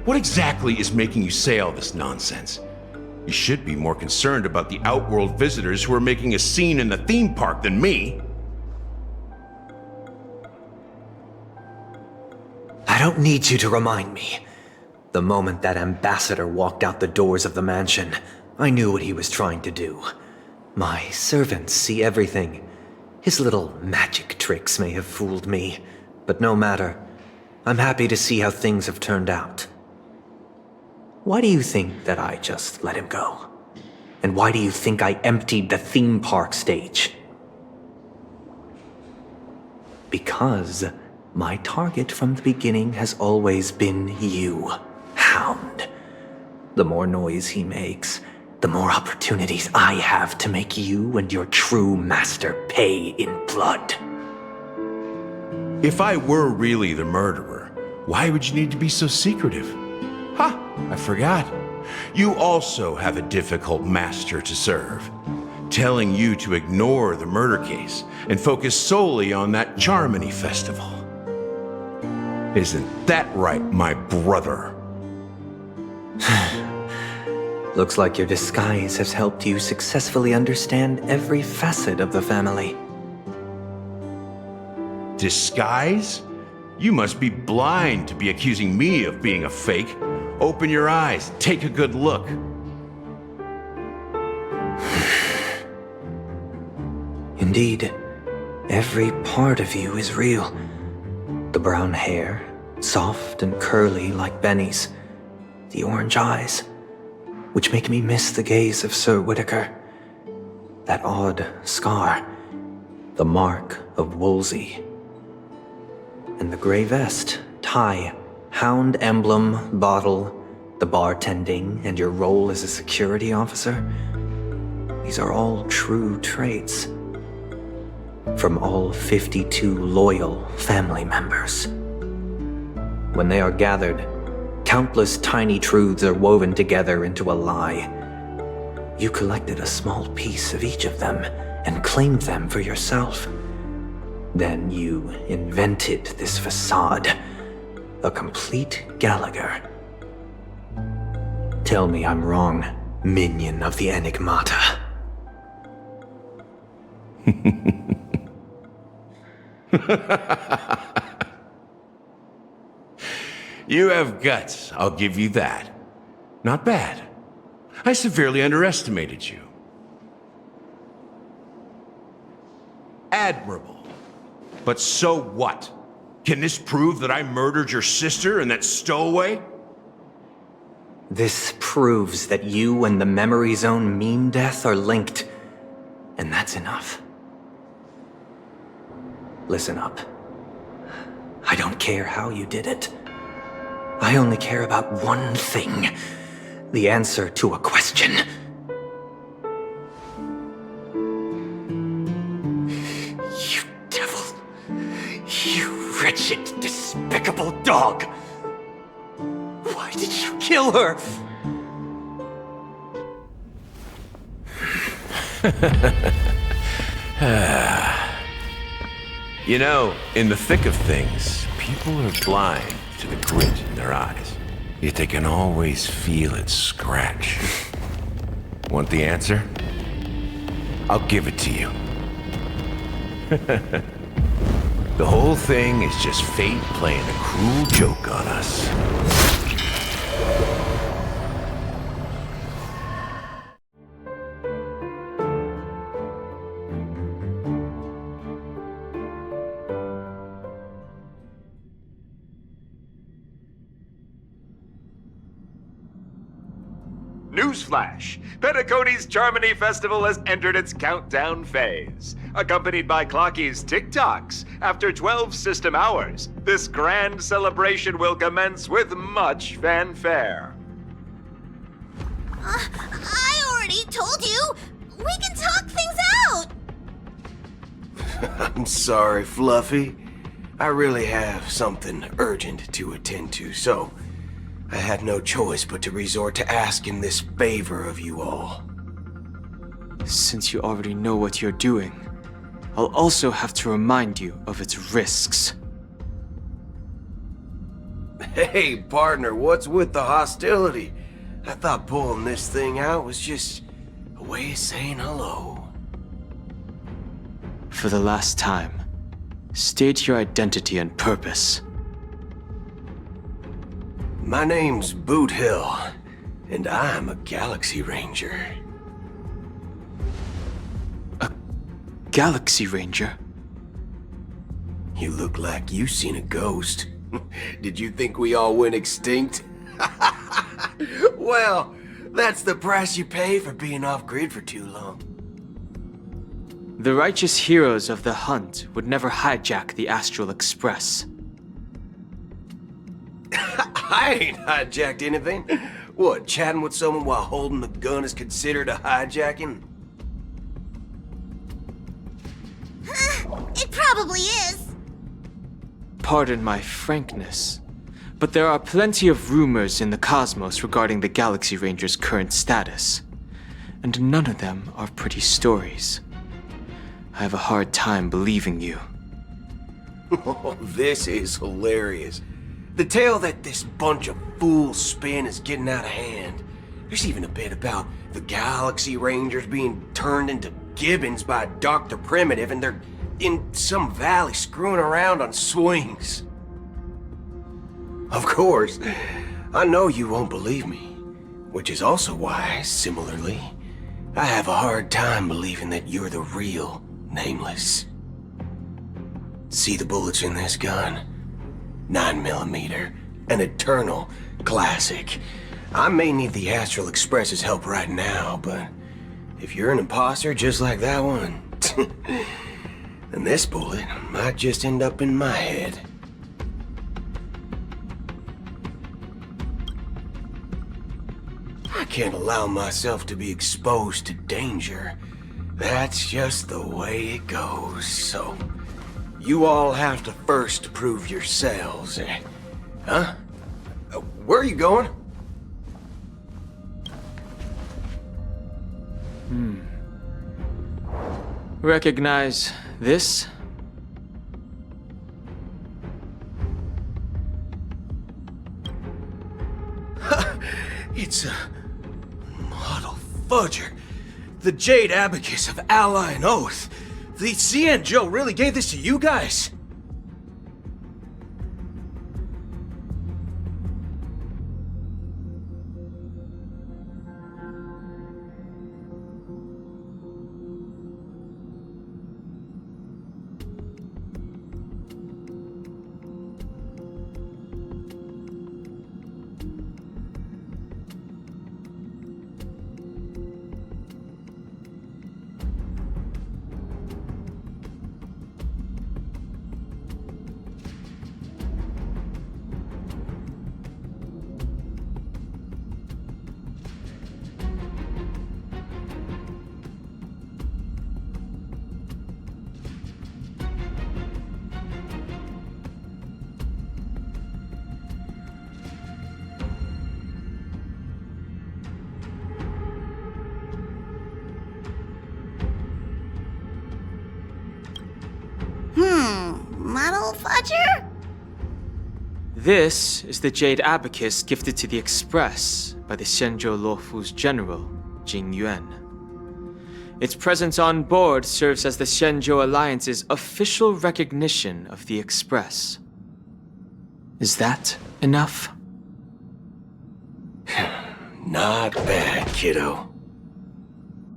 What exactly is making you say all this nonsense? You should be more concerned about the outworld visitors who are making a scene in the theme park than me. I don't need you to remind me. The moment that ambassador walked out the doors of the mansion, I knew what he was trying to do. My servants see everything. His little magic tricks may have fooled me, but no matter. I'm happy to see how things have turned out. Why do you think that I just let him go? And why do you think I emptied the theme park stage? Because my target from the beginning has always been you, Hound. The more noise he makes, the more opportunities I have to make you and your true master pay in blood. If I were really the murderer, why would you need to be so secretive? I forgot. You also have a difficult master to serve, telling you to ignore the murder case and focus solely on that Charmony festival. Isn't that right, my brother? Looks like your disguise has helped you successfully understand every facet of the family. Disguise? You must be blind to be accusing me of being a fake. Open your eyes, take a good look. Indeed, every part of you is real. The brown hair, soft and curly like Benny's. The orange eyes, which make me miss the gaze of Sir Whitaker. That odd scar, the mark of Wolsey. And the gray vest, tie, hound emblem, bottle, the bartending, and your role as a security officer. These are all true traits. From all 52 loyal family members. When they are gathered, countless tiny truths are woven together into a lie. You collected a small piece of each of them and claimed them for yourself. Then you invented this facade, a complete Gallagher. Tell me I'm wrong, minion of the Enigmata. You have guts, I'll give you that. Not bad. I severely underestimated you. Admirable. But so what? Can this prove that I murdered your sister and that stowaway? This proves that you and the Memory Zone meme death are linked, and that's enough. Listen up. I don't care how you did it. I only care about one thing. The answer to a question. You devil. You wretched, despicable dog. Why did you kill her? You know, in the thick of things, people are blind to the grit in their eyes. Yet they can always feel it scratch. Want the answer? I'll give it to you. The whole thing is just fate playing a cruel joke on us. Newsflash! Penacony's Charmony Festival has entered its countdown phase. Accompanied by Clocky's TikToks, after 12 system hours, this grand celebration will commence with much fanfare. I already told you! We can talk things out! I'm sorry, Fluffy. I really have something urgent to attend to, so I had no choice but to resort to asking this favor of you all. Since you already know what you're doing, I'll also have to remind you of its risks. Hey, partner, what's with the hostility? I thought pulling this thing out was just a way of saying hello. For the last time, state your identity and purpose. My name's Boot Hill, and I'm a Galaxy Ranger. A Galaxy Ranger? You look like you seen a ghost. Did you think we all went extinct? Well, that's the price you pay for being off-grid for too long. The righteous heroes of the hunt would never hijack the Astral Express. I ain't hijacked anything. What, chatting with someone while holding the gun is considered a hijacking? It probably is. Pardon my frankness, but there are plenty of rumors in the cosmos regarding the Galaxy Ranger's current status, and none of them are pretty stories. I have a hard time believing you. Oh, this is hilarious. The tale that this bunch of fools spin is getting out of hand. There's even a bit about the Galaxy Rangers being turned into gibbons by Dr. Primitive, and they're in some valley screwing around on swings. Of course, I know you won't believe me, which is also why, similarly, I have a hard time believing that you're the real Nameless. See the bullets in this gun? 9mm, an eternal classic. I may need the Astral Express's help right now, but if you're an imposter just like that one, then this bullet might just end up in my head. I can't allow myself to be exposed to danger. That's just the way it goes, so you all have to first prove yourselves, Huh? Where are you going? Recognize this? It's a model Fudger! The Jade Abacus of Ally and Oath! The CN Joe really gave this to you guys? Model Fudger? This is the Jade Abacus gifted to the Express by the Xianzhou Luofu's general, Jing Yuan. Its presence on board serves as the Xianzhou Alliance's official recognition of the Express. Is that enough? Not bad, kiddo.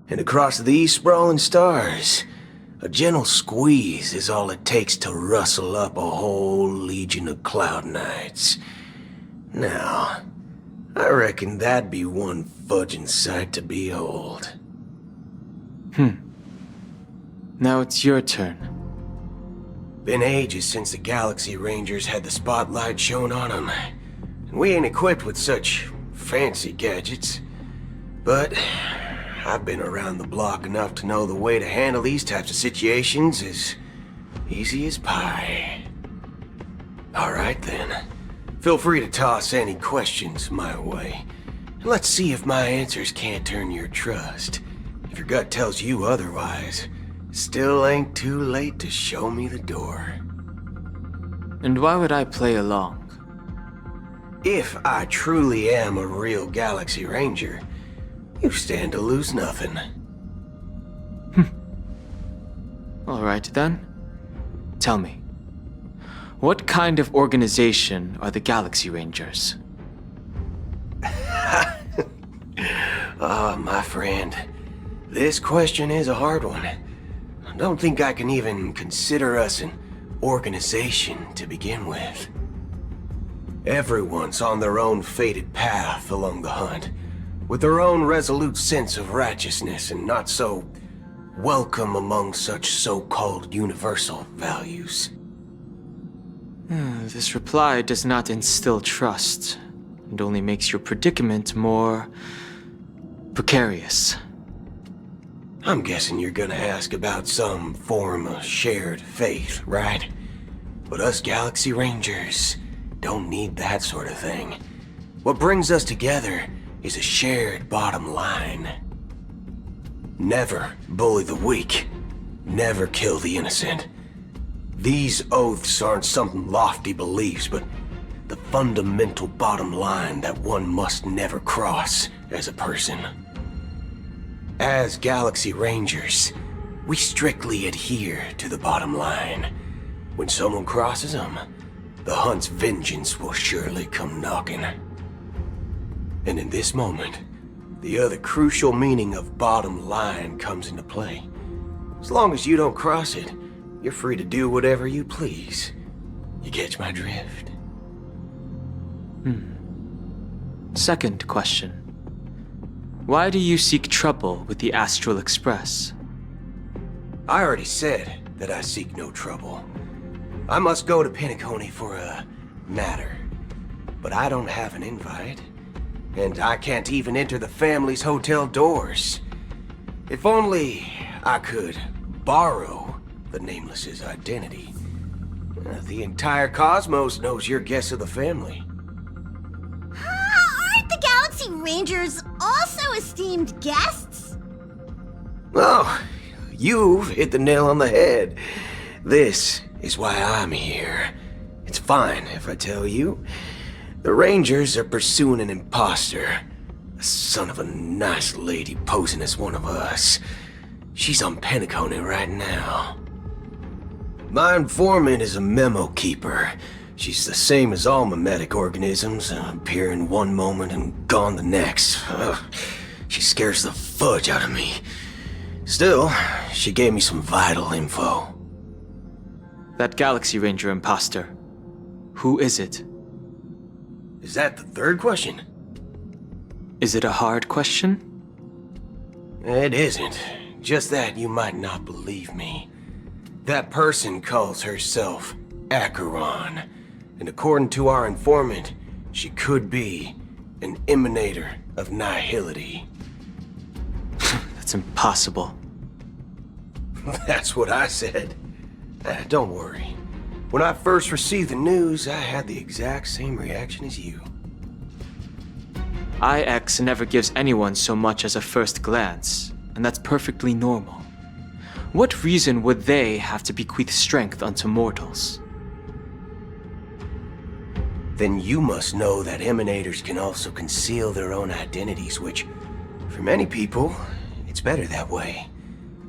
And across these sprawling stars, a gentle squeeze is all it takes to rustle up a whole legion of Cloud Knights. Now, I reckon that'd be one fudging sight to behold. Now it's your turn. Been ages since the Galaxy Rangers had the spotlight shone on them. And we ain't equipped with such fancy gadgets. But I've been around the block enough to know the way to handle these types of situations is easy as pie. Alright then. Feel free to toss any questions my way. And let's see if my answers can't turn your trust. If your gut tells you otherwise, still ain't too late to show me the door. And why would I play along? If I truly am a real Galaxy Ranger, you stand to lose nothing. Alright then. Tell me, what kind of organization are the Galaxy Rangers? Oh, my friend. This question is a hard one. I don't think I can even consider us an organization to begin with. Everyone's on their own fated path along the hunt, with their own resolute sense of righteousness and not so welcome among such so-called universal values. This reply does not instill trust, and only makes your predicament more precarious. I'm guessing you're gonna ask about some form of shared faith, right? But us Galaxy Rangers don't need that sort of thing. What brings us together is a shared bottom line. Never bully the weak. Never kill the innocent. These oaths aren't some lofty beliefs, but the fundamental bottom line that one must never cross as a person. As Galaxy Rangers, we strictly adhere to the bottom line. When someone crosses them, the hunt's vengeance will surely come knocking. And in this moment, the other crucial meaning of bottom line comes into play. As long as you don't cross it, you're free to do whatever you please. You catch my drift? Second question. Why do you seek trouble with the Astral Express? I already said that I seek no trouble. I must go to Penacony for a matter. But I don't have an invite. And I can't even enter the family's hotel doors. If only I could borrow the Nameless's identity. The entire cosmos knows your guess of the family. Aren't the Galaxy Rangers also esteemed guests? Oh, you've hit the nail on the head. This is why I'm here. It's fine if I tell you. The Rangers are pursuing an imposter. A Son of a nice lady posing as one of us. She's on Penacony right now. My informant is a memo keeper. She's the same as all mimetic organisms, appearing one moment and gone the next. She scares the fudge out of me. Still, she gave me some vital info. That Galaxy Ranger imposter. Who is it? Is that the third question? Is it a hard question? It isn't. Just that you might not believe me. That person calls herself Acheron. And according to our informant, she could be an emanator of nihility. That's impossible. That's what I said. Don't worry. When I first received the news, I had the exact same reaction as you. IX never gives anyone so much as a first glance, and that's perfectly normal. What reason would they have to bequeath strength unto mortals? Then you must know that emanators can also conceal their own identities, which, for many people, it's better that way.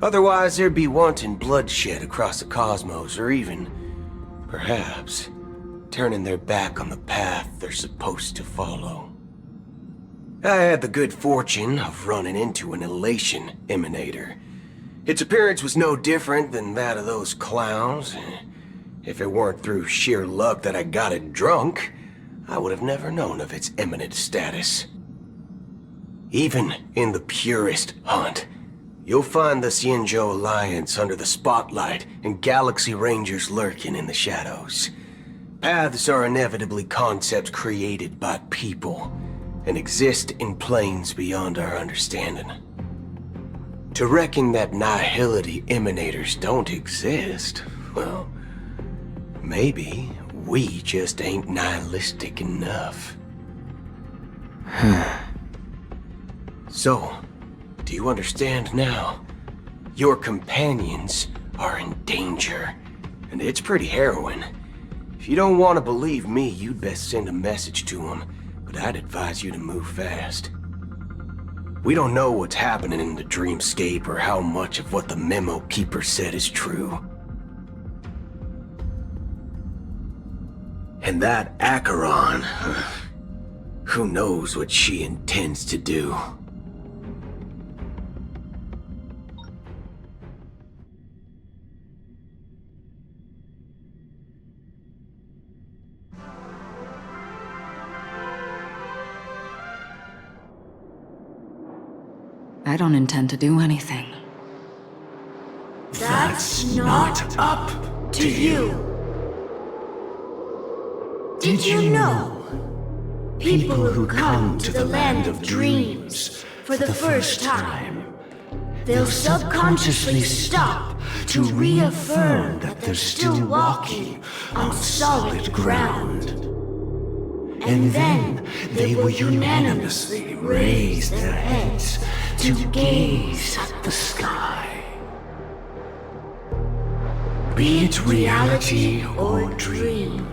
Otherwise, there'd be wanton bloodshed across the cosmos, or even, perhaps, turning their back on the path they're supposed to follow. I had the good fortune of running into an elation emanator. Its appearance was no different than that of those clowns. If it weren't through sheer luck that I got it drunk, I would have never known of its eminent status. Even in the purest hunt, you'll find the Xianzhou Alliance under the spotlight and Galaxy Rangers lurking in the shadows. Paths are inevitably concepts created by people and exist in planes beyond our understanding. To reckon that nihility emanators don't exist, well, maybe we just ain't nihilistic enough. So, do you understand now? Your companions are in danger, and it's pretty harrowing. If you don't want to believe me, you'd best send a message to them, but I'd advise you to move fast. We don't know what's happening in the dreamscape or how much of what the memo keeper said is true. And that Acheron, who knows what she intends to do? I don't intend to do anything. That's not up to you. Did you know? People who come to the land of dreams for the first time, they'll subconsciously stop to reaffirm that they're still walking on solid ground. And then they will unanimously raise their heads to gaze at the sky. Be it reality or dream,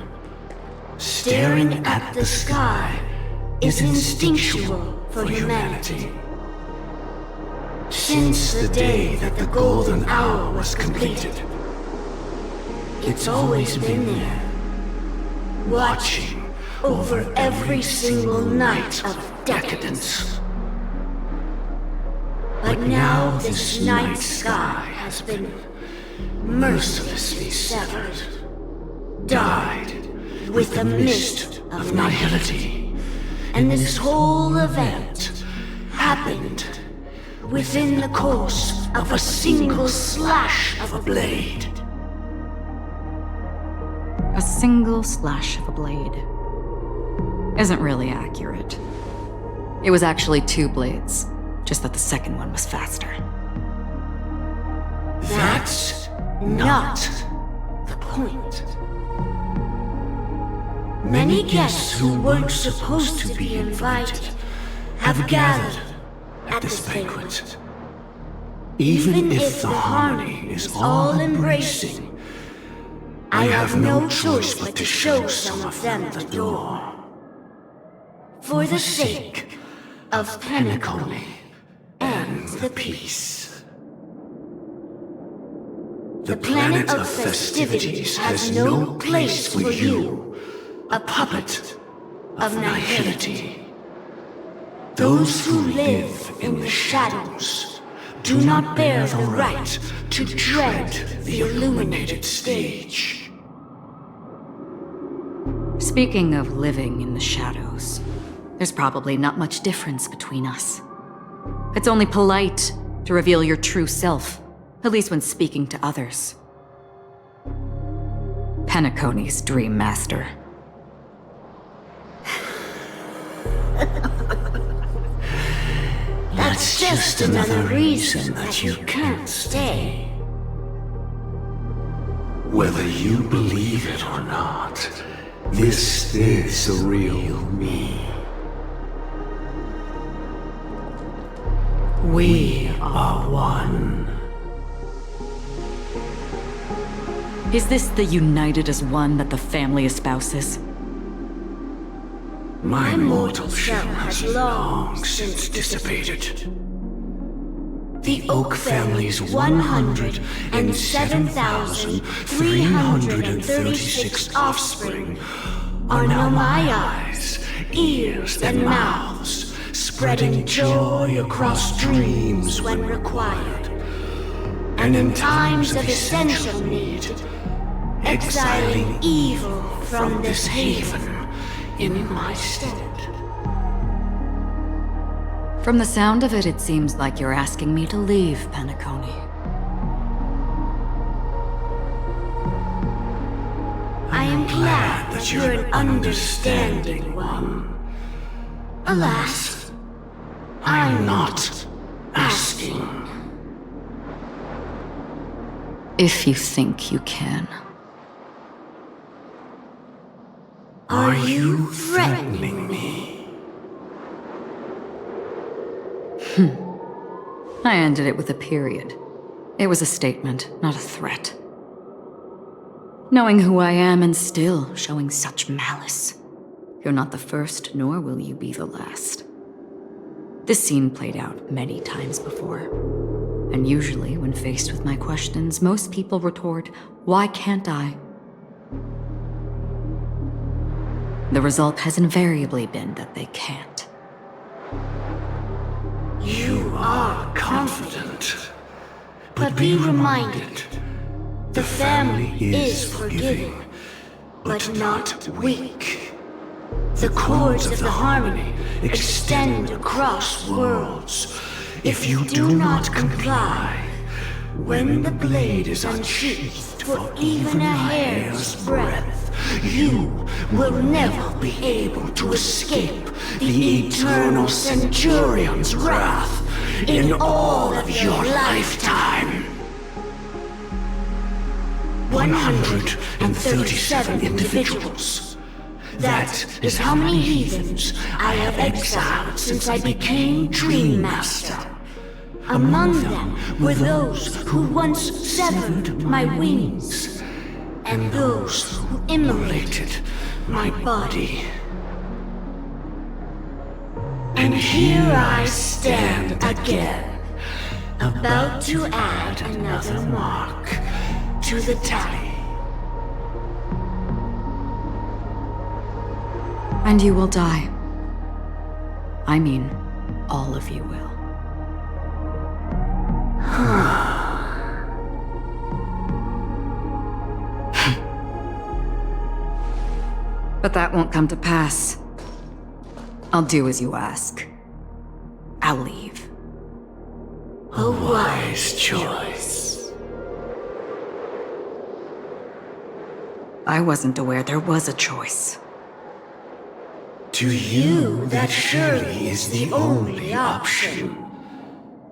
staring at the sky is instinctual for humanity. Since the day that the golden hour was completed, it's always been there, watching over every single night of decadence. But now this night sky has been mercilessly severed, dyed with the mist of nihility. And this whole event happened within the course of a single slash of a blade. A single slash of a blade isn't really accurate. It was actually 2 blades, just that the second one was faster. That's not the point. Many guests who weren't supposed to be invited have gathered at this banquet. Even if the harmony is all-embracing, I have no choice but to show some of them the door. For the sake of Penacony and the peace. The planet of festivities has no place for you, a puppet of nihility. Those who live in the shadows do not bear the right to tread the illuminated stage. Speaking of living in the shadows, there's probably not much difference between us. It's only polite to reveal your true self, at least when speaking to others. Penacony's Dream Master. That's just another reason that you can't stay. Whether you believe it or not, this is the real me. We are one. Is this the united as one that the family espouses? My mortal shell has long since dissipated. The Oak family's 107,336 offspring are now my eyes, ears, and mouths, spreading joy across dreams when required, and in times of essential need, exiling evil from this haven in my stead. From the sound of it, it seems like you're asking me to leave Penacony. I am glad that you're an understanding one. Alas, I'm not asking. If you think you can. Are you threatening me? I ended it with a period. It was a statement, not a threat. Knowing who I am and still showing such malice. You're not the first, nor will you be the last. This scene played out many times before. And usually, when faced with my questions, most people retort, "Why can't I?" The result has invariably been that they can't. You are confident, but be reminded, the family is forgiving, but not weak. The cords of the harmony extend across worlds. If you do not comply, when the blade is unsheathed for even a hair's breadth, you will never be able to escape the eternal Centurion's wrath in all of your lifetime. 137 individuals. That is how many heathens I have exiled since I became Dream Master. Among them were those who once severed my wings, and those who immolated my body. And here I stand again, about to add another mark to the tally. And you will die. I mean, all of you will. But that won't come to pass. I'll do as you ask. I'll leave. A wise choice. I wasn't aware there was a choice. To you, that surely is the only option.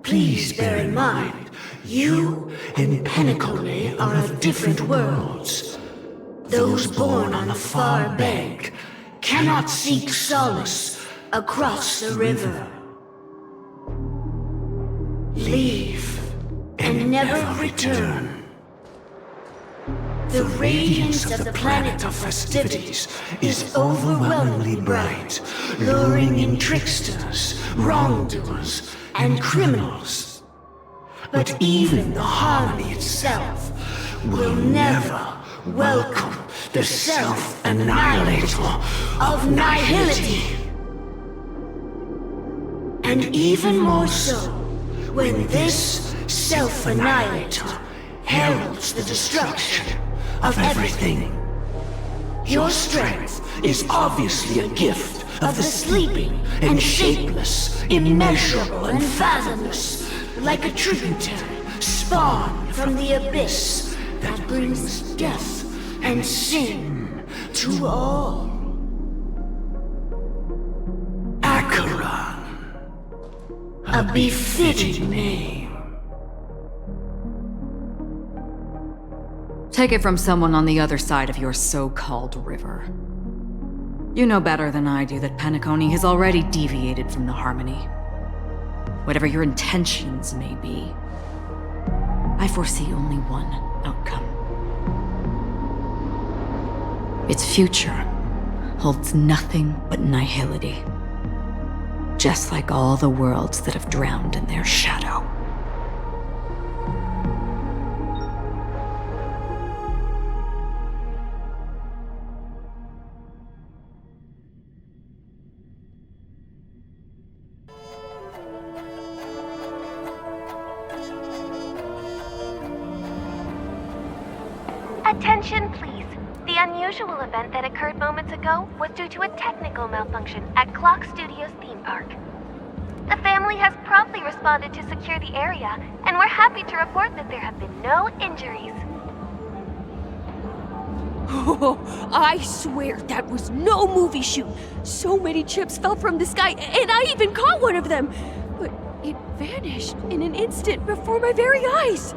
Please bear in mind, you and Penacony are of different worlds. Those born on the far bank cannot seek solace across the river. Leave and never return. The radiance of the planet of festivities is overwhelmingly bright, luring in tricksters, wrongdoers, and criminals. But even the harmony itself will never welcome the self-annihilator of nihility. And even more so, when this self-annihilator heralds the destruction of everything. Your strength is obviously a gift of the sleeping and shapeless, immeasurable and fathomless, like a tributary spawned from the abyss that brings death and sin to all. Acheron, a befitting name. Take it from someone on the other side of your so-called river. You know better than I do that Penacony has already deviated from the harmony. Whatever your intentions may be, I foresee only one outcome. Its future holds nothing but nihility. Just like all the worlds that have drowned in their shadow. Attention, please. The unusual event that occurred moments ago was due to a technical malfunction at Clock Studios theme park. The family has promptly responded to secure the area, and we're happy to report that there have been no injuries. Oh, I swear that was no movie shoot. So many chips fell from the sky, and I even caught one of them. But it vanished in an instant before my very eyes.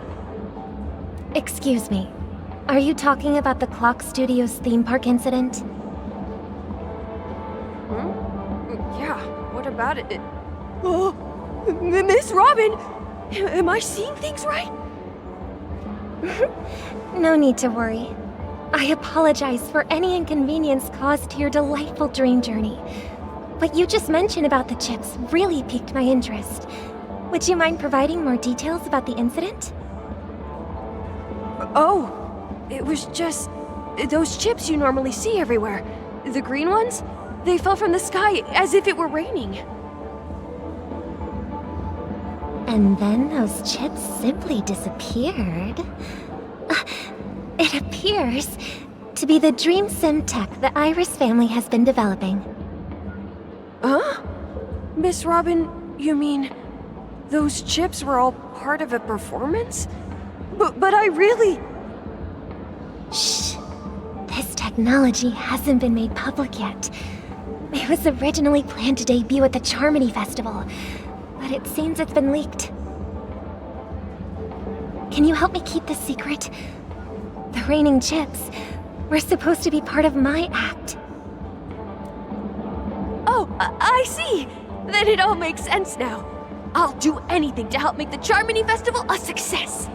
Excuse me. Are you talking about the Clock Studios theme park incident? Yeah, what about it? Oh, Miss Robin! Am I seeing things right? No need to worry. I apologize for any inconvenience caused to your delightful dream journey. What you just mentioned about the chips really piqued my interest. Would you mind providing more details about the incident? Oh, it was just those chips you normally see everywhere. The green ones? They fell from the sky as if it were raining. And then those chips simply disappeared. It appears to be the dream sim tech the Iris family has been developing. Huh? Miss Robin, you mean those chips were all part of a performance? But I really... Shh. This technology hasn't been made public yet. It was originally planned to debut at the Charmony Festival, but it seems it's been leaked. Can you help me keep this secret? The raining chips were supposed to be part of my act. Oh, I see! Then it all makes sense now. I'll do anything to help make the Charmony Festival a success!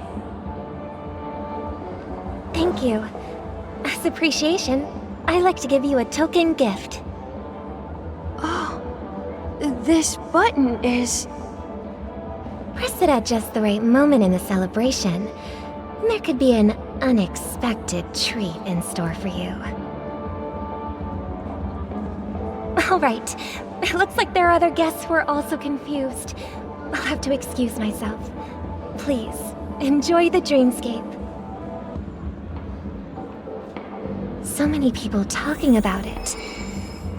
Thank you. As appreciation, I'd like to give you a token gift. Oh, this button is... Press it at just the right moment in the celebration. There could be an unexpected treat in store for you. Alright, it looks like there are other guests who are also confused. I'll have to excuse myself. Please, enjoy the dreamscape. So many people talking about it.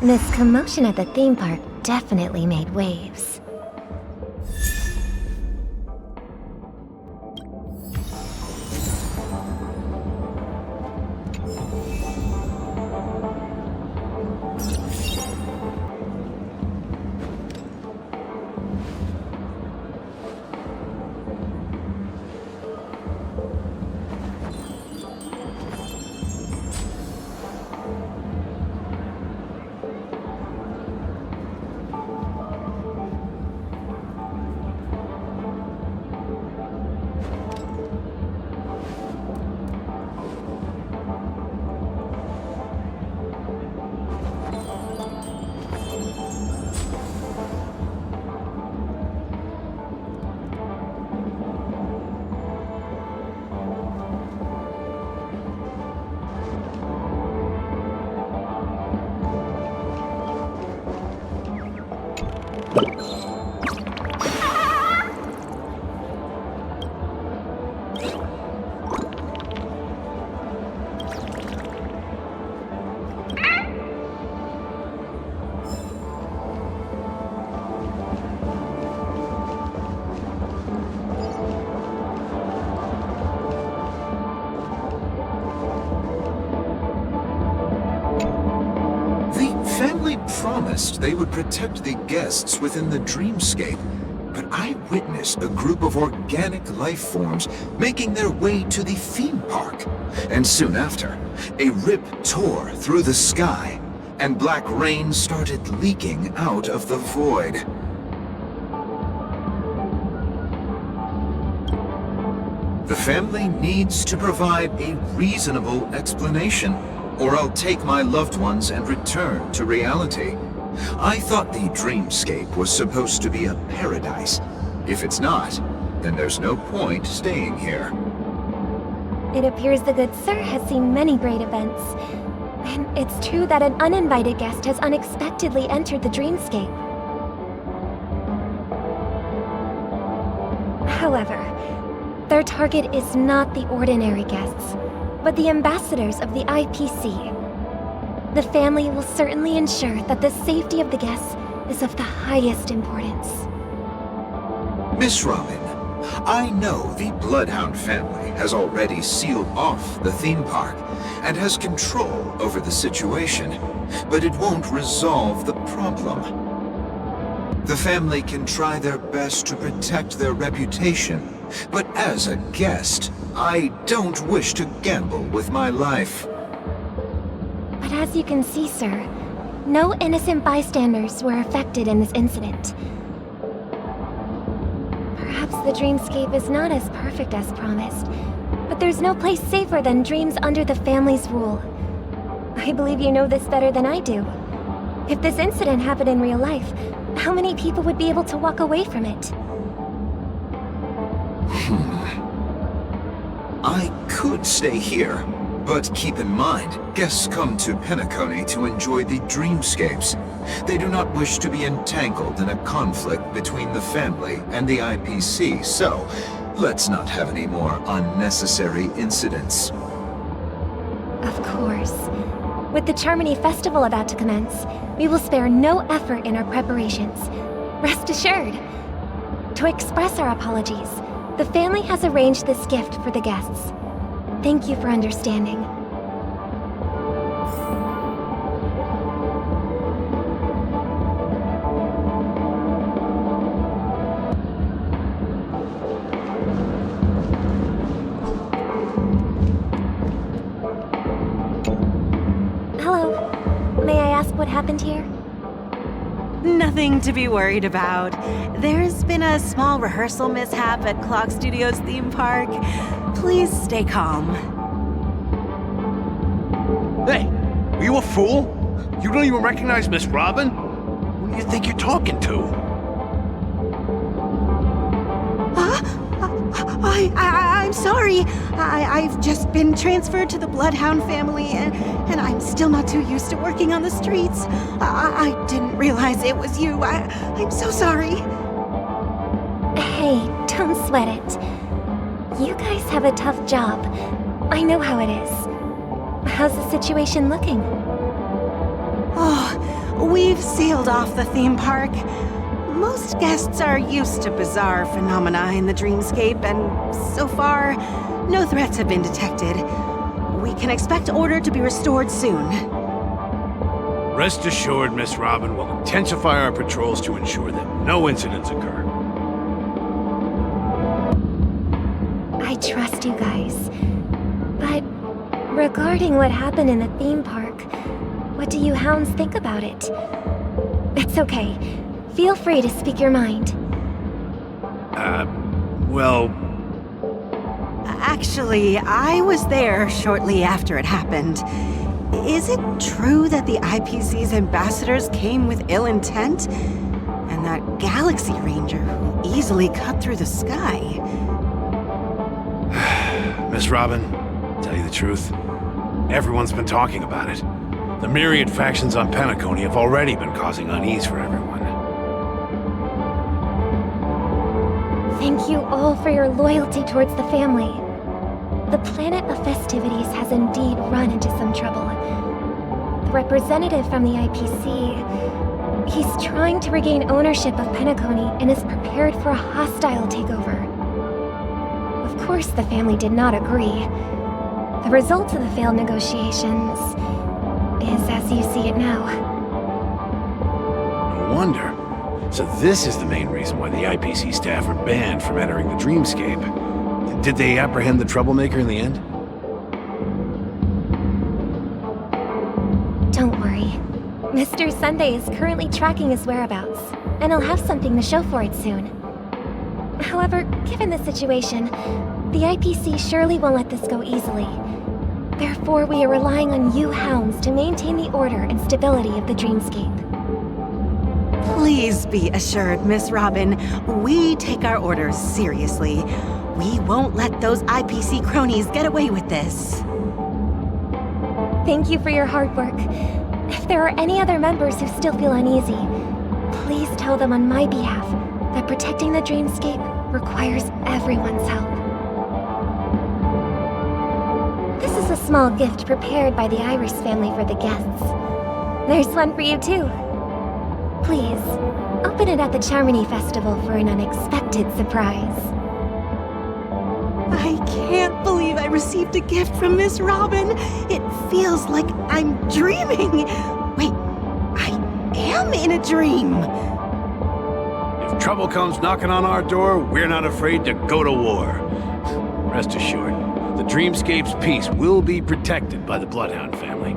This commotion at the theme park definitely made waves. Promised they would protect the guests within the dreamscape, but I witnessed a group of organic life forms making their way to the theme park. And soon after, a rip tore through the sky, and black rain started leaking out of the void. The family needs to provide a reasonable explanation, or I'll take my loved ones and return to reality. I thought the dreamscape was supposed to be a paradise. If it's not, then there's no point staying here. It appears the good sir has seen many great events. And it's true that an uninvited guest has unexpectedly entered the dreamscape. However, their target is not the ordinary guests, but the ambassadors of the IPC. The family will certainly ensure that the safety of the guests is of the highest importance. Miss Robin, I know the Bloodhound family has already sealed off the theme park and has control over the situation, but it won't resolve the problem. The family can try their best to protect their reputation, but as a guest, I don't wish to gamble with my life. But as you can see, sir, no innocent bystanders were affected in this incident. Perhaps the dreamscape is not as perfect as promised, but there's no place safer than dreams under the family's rule. I believe you know this better than I do. If this incident happened in real life, how many people would be able to walk away from it? I could stay here, but keep in mind, guests come to Penacony to enjoy the dreamscapes. They do not wish to be entangled in a conflict between the family and the IPC, so let's not have any more unnecessary incidents. Of course. With the Charmony Festival about to commence, we will spare no effort in our preparations. Rest assured. To express our apologies, the family has arranged this gift for the guests. Thank you for understanding. Hello. May I ask what happened here? Nothing to be worried about. There's been a small rehearsal mishap at Clock Studios theme park. Please stay calm. Hey, are you a fool? You don't even recognize Miss Robin? Who do you think you're talking to? I'm sorry. I've just been transferred to the Bloodhound family, and I'm still not too used to working on the streets. I didn't realize it was you. I'm so sorry. Hey, don't sweat it. You guys have a tough job. I know how it is. How's the situation looking? Oh, we've sealed off the theme park. Most guests are used to bizarre phenomena in the dreamscape, and so far, no threats have been detected. We can expect order to be restored soon. Rest assured, Miss Robin will intensify our patrols to ensure that no incidents occur. I trust you guys. But regarding what happened in the theme park, what do you hounds think about it? It's okay. Feel free to speak your mind. Well... Actually, I was there shortly after it happened. Is it true that the IPC's ambassadors came with ill intent? And that Galaxy Ranger who easily cut through the sky? Miss Robin, tell you the truth, everyone's been talking about it. The myriad factions on Penacony have already been causing unease for everyone. Thank you all for your loyalty towards the family. The planet of festivities has indeed run into some trouble. The representative from the IPC, he's trying to regain ownership of Penacony and is prepared for a hostile takeover. Of course, the family did not agree. The result of the failed negotiations is as you see it now. No wonder. So this is the main reason why the IPC staff are banned from entering the dreamscape. Did they apprehend the troublemaker in the end? Don't worry. Mr. Sunday is currently tracking his whereabouts, and he'll have something to show for it soon. However, given the situation, the IPC surely won't let this go easily. Therefore, we are relying on you hounds to maintain the order and stability of the dreamscape. Please be assured, Miss Robin, we take our orders seriously. We won't let those IPC cronies get away with this. Thank you for your hard work. If there are any other members who still feel uneasy, please tell them on my behalf that protecting the dreamscape requires everyone's help. This is a small gift prepared by the Iris family for the guests. There's one for you too. Please, open it at the Charmony Festival for an unexpected surprise. I can't believe I received a gift from Miss Robin. It feels like I'm dreaming. Wait, I am in a dream. If trouble comes knocking on our door, we're not afraid to go to war. Rest assured, the Dreamscape's peace will be protected by the Bloodhound family.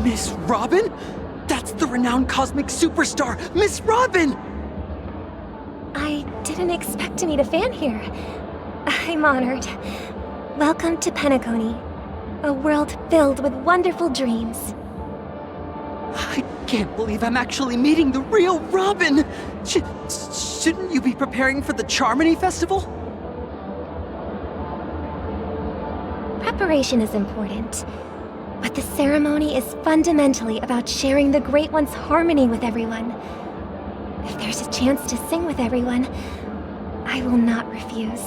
Miss Robin? That's the renowned cosmic superstar, Miss Robin! I didn't expect to meet a fan here. I'm honored. Welcome to Penacony, a world filled with wonderful dreams. I can't believe I'm actually meeting the real Robin! Shouldn't you be preparing for the Charmony Festival? Preparation is important, but the ceremony is fundamentally about sharing the Great One's harmony with everyone. If there's a chance to sing with everyone, I will not refuse.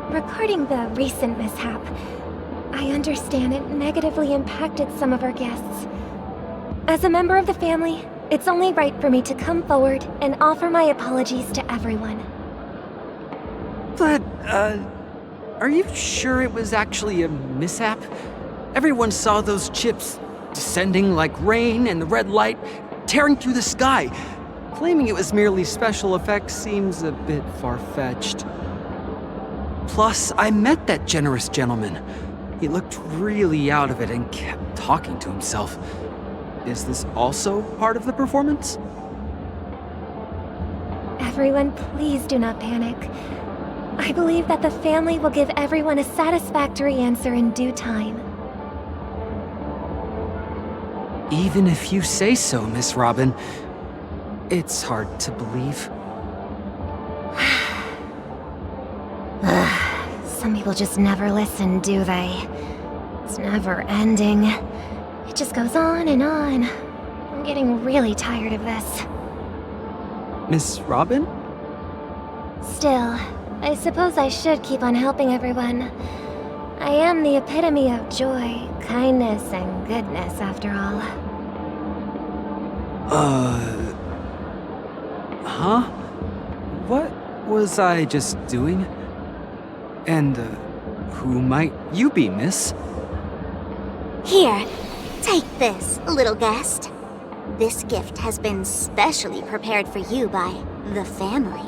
Regarding the recent mishap, I understand it negatively impacted some of our guests. As a member of the family, it's only right for me to come forward and offer my apologies to everyone. But, are you sure it was actually a mishap? Everyone saw those chips descending like rain and the red light tearing through the sky. Claiming it was merely special effects seems a bit far-fetched. Plus, I met that generous gentleman. He looked really out of it and kept talking to himself. Is this also part of the performance? Everyone, please do not panic. I believe that the family will give everyone a satisfactory answer in due time. Even if you say so, Miss Robin, it's hard to believe. Some people just never listen, do they? It's never ending. It just goes on and on. I'm getting really tired of this. Miss Robin? Still, I suppose I should keep on helping everyone. I am the epitome of joy, kindness, and goodness, after all. Huh? What was I just doing? And, who might you be, miss? Here, take this, little guest. This gift has been specially prepared for you by the family.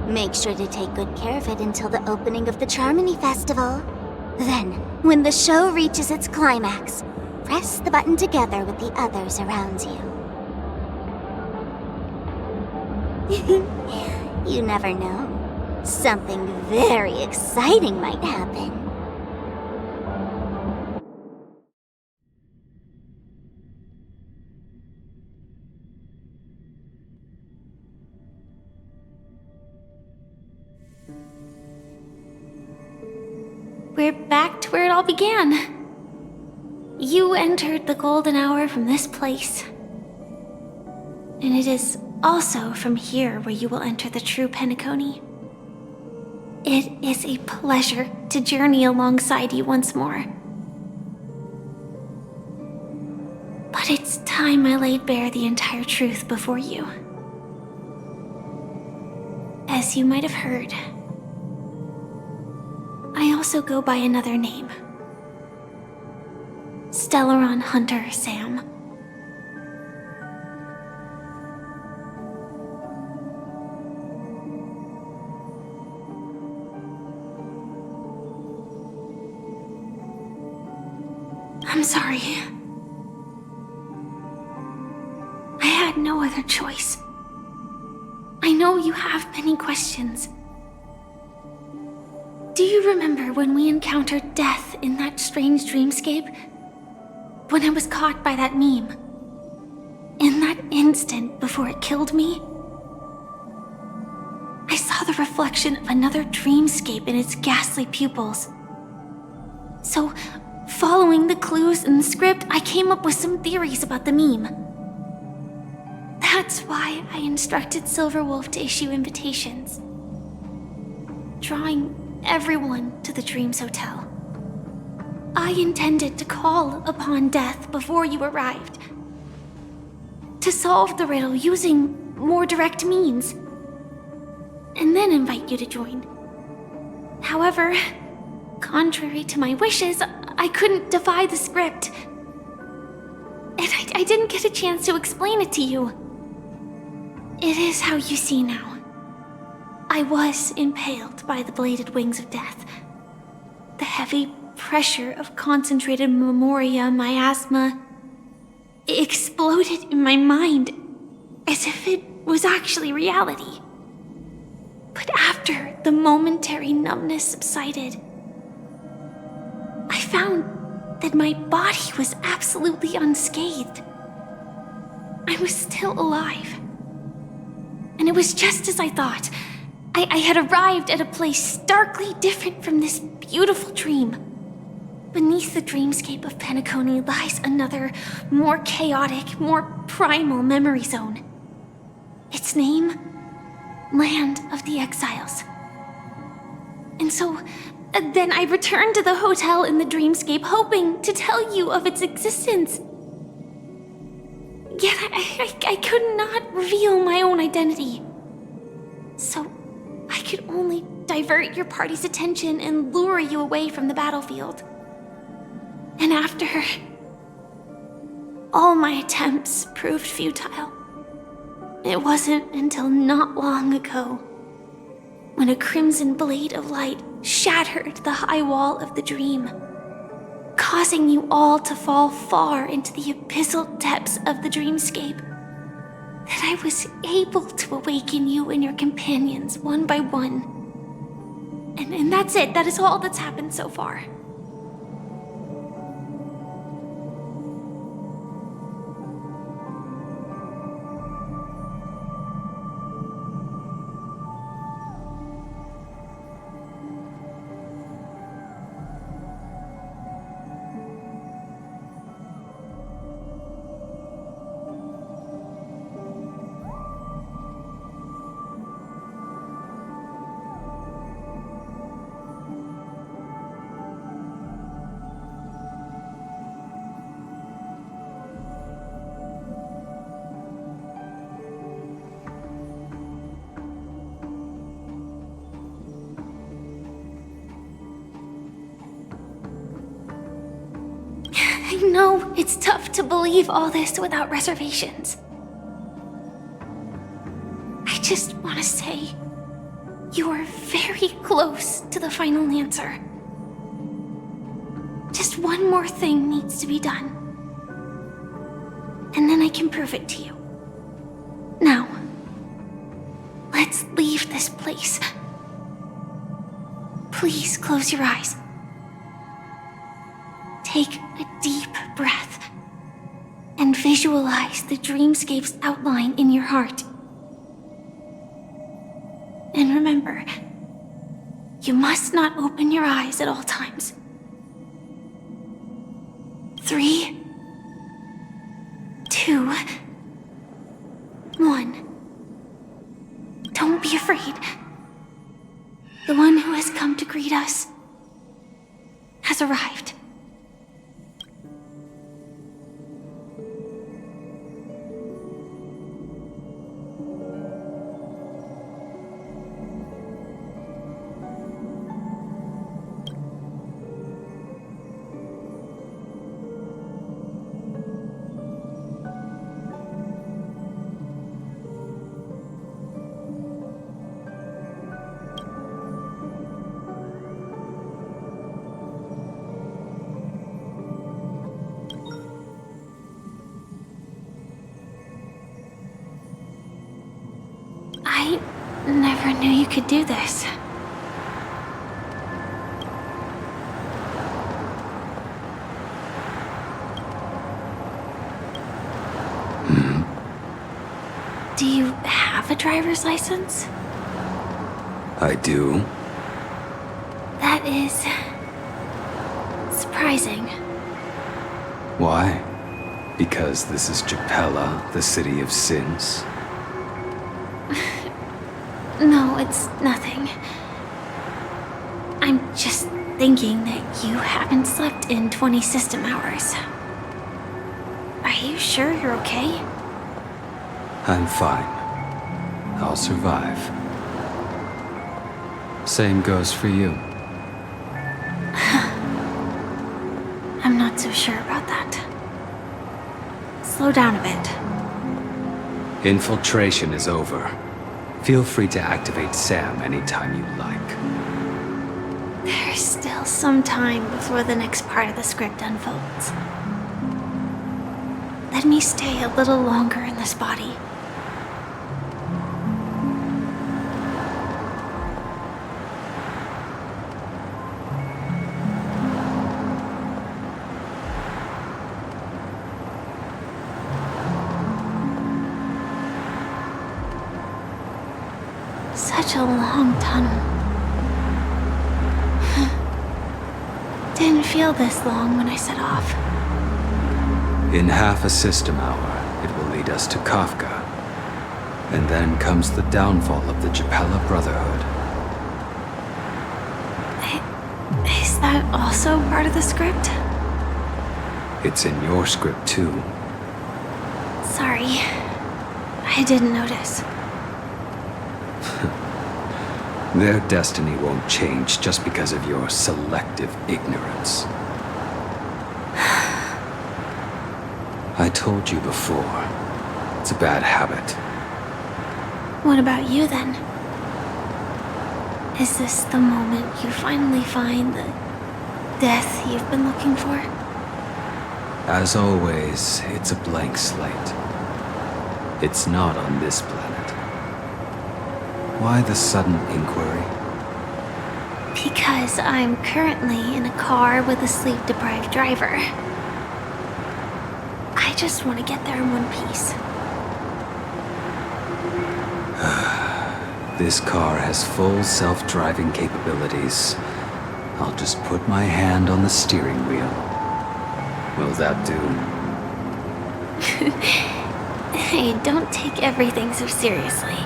Make sure to take good care of it until the opening of the Charmony Festival. Then, when the show reaches its climax, press the button together with the others around you. You never know. Something very exciting might happen. We're back to where it all began. You entered the golden hour from this place. And it is also from here where you will enter the true Penacony. It is a pleasure to journey alongside you once more. But it's time I laid bare the entire truth before you. As you might have heard, I also go by another name. Stellaron Hunter Sam. I'm sorry. I had no other choice. I know you have many questions. Do you remember when we encountered death in that strange dreamscape? When I was caught by that meme? In that instant before it killed me? I saw the reflection of another dreamscape in its ghastly pupils. So, following the clues in the script, I came up with some theories about the meme. That's why I instructed Silverwolf to issue invitations, drawing everyone to the Dreams Hotel. I intended to call upon death before you arrived, to solve the riddle using more direct means, and then invite you to join. However, contrary to my wishes, I couldn't defy the script. And I didn't get a chance to explain it to you. It is how you see now. I was impaled by the bladed wings of death. The heavy pressure of concentrated memoria miasma exploded in my mind as if it was actually reality. But after the momentary numbness subsided, I found that my body was absolutely unscathed. I was still alive. And it was just as I thought. I had arrived at a place starkly different from this beautiful dream. Beneath the dreamscape of Penacony lies another, more chaotic, more primal memory zone. Its name? Land of the Exiles. And so, then I returned to the hotel in the dreamscape, hoping to tell you of its existence. Yet I could not reveal my own identity. So, I could only divert your party's attention and lure you away from the battlefield. And after, all my attempts proved futile. It wasn't until not long ago when a crimson blade of light shattered the high wall of the dream, causing you all to fall far into the abyssal depths of the dreamscape, that I was able to awaken you and your companions one by one. And that's it. That is all that's happened so far. I know it's tough to believe all this without reservations. I just want to say, you are very close to the final answer. Just one more thing needs to be done. And then I can prove it to you. Now, let's leave this place Please close your eyes. Take a deep breath and visualize the dreamscape's outline in your heart. And remember, you must not open your eyes at all times. 3, 2, 1. Don't be afraid. The one who has come to greet us has arrived. I never knew you could do this. Do you have a driver's license? I do. That is surprising. Why? Because this is Japella, the city of sins? No, it's nothing. I'm just thinking that you haven't slept in 20 system hours. Are you sure you're okay? I'm fine. I'll survive. Same goes for you. I'm not so sure about that. Slow down a bit. Infiltration is over. Feel free to activate Sam anytime you like. There's still some time before the next part of the script unfolds. Let me stay a little longer in this body. Such a long tunnel. Didn't feel this long when I set off. In half a system hour, it will lead us to Kafka. And then comes the downfall of the Japella Brotherhood. Is that also part of the script? It's in your script too. Sorry. I didn't notice. Their destiny won't change just because of your selective ignorance. I told you before, it's a bad habit. What about you then? Is this the moment you finally find the death you've been looking for? As always, it's a blank slate. It's not on this planet. Why the sudden inquiry? Because I'm currently in a car with a sleep-deprived driver. I just want to get there in one piece. This car has full self-driving capabilities. I'll just put my hand on the steering wheel. Will that do? Hey, don't take everything so seriously.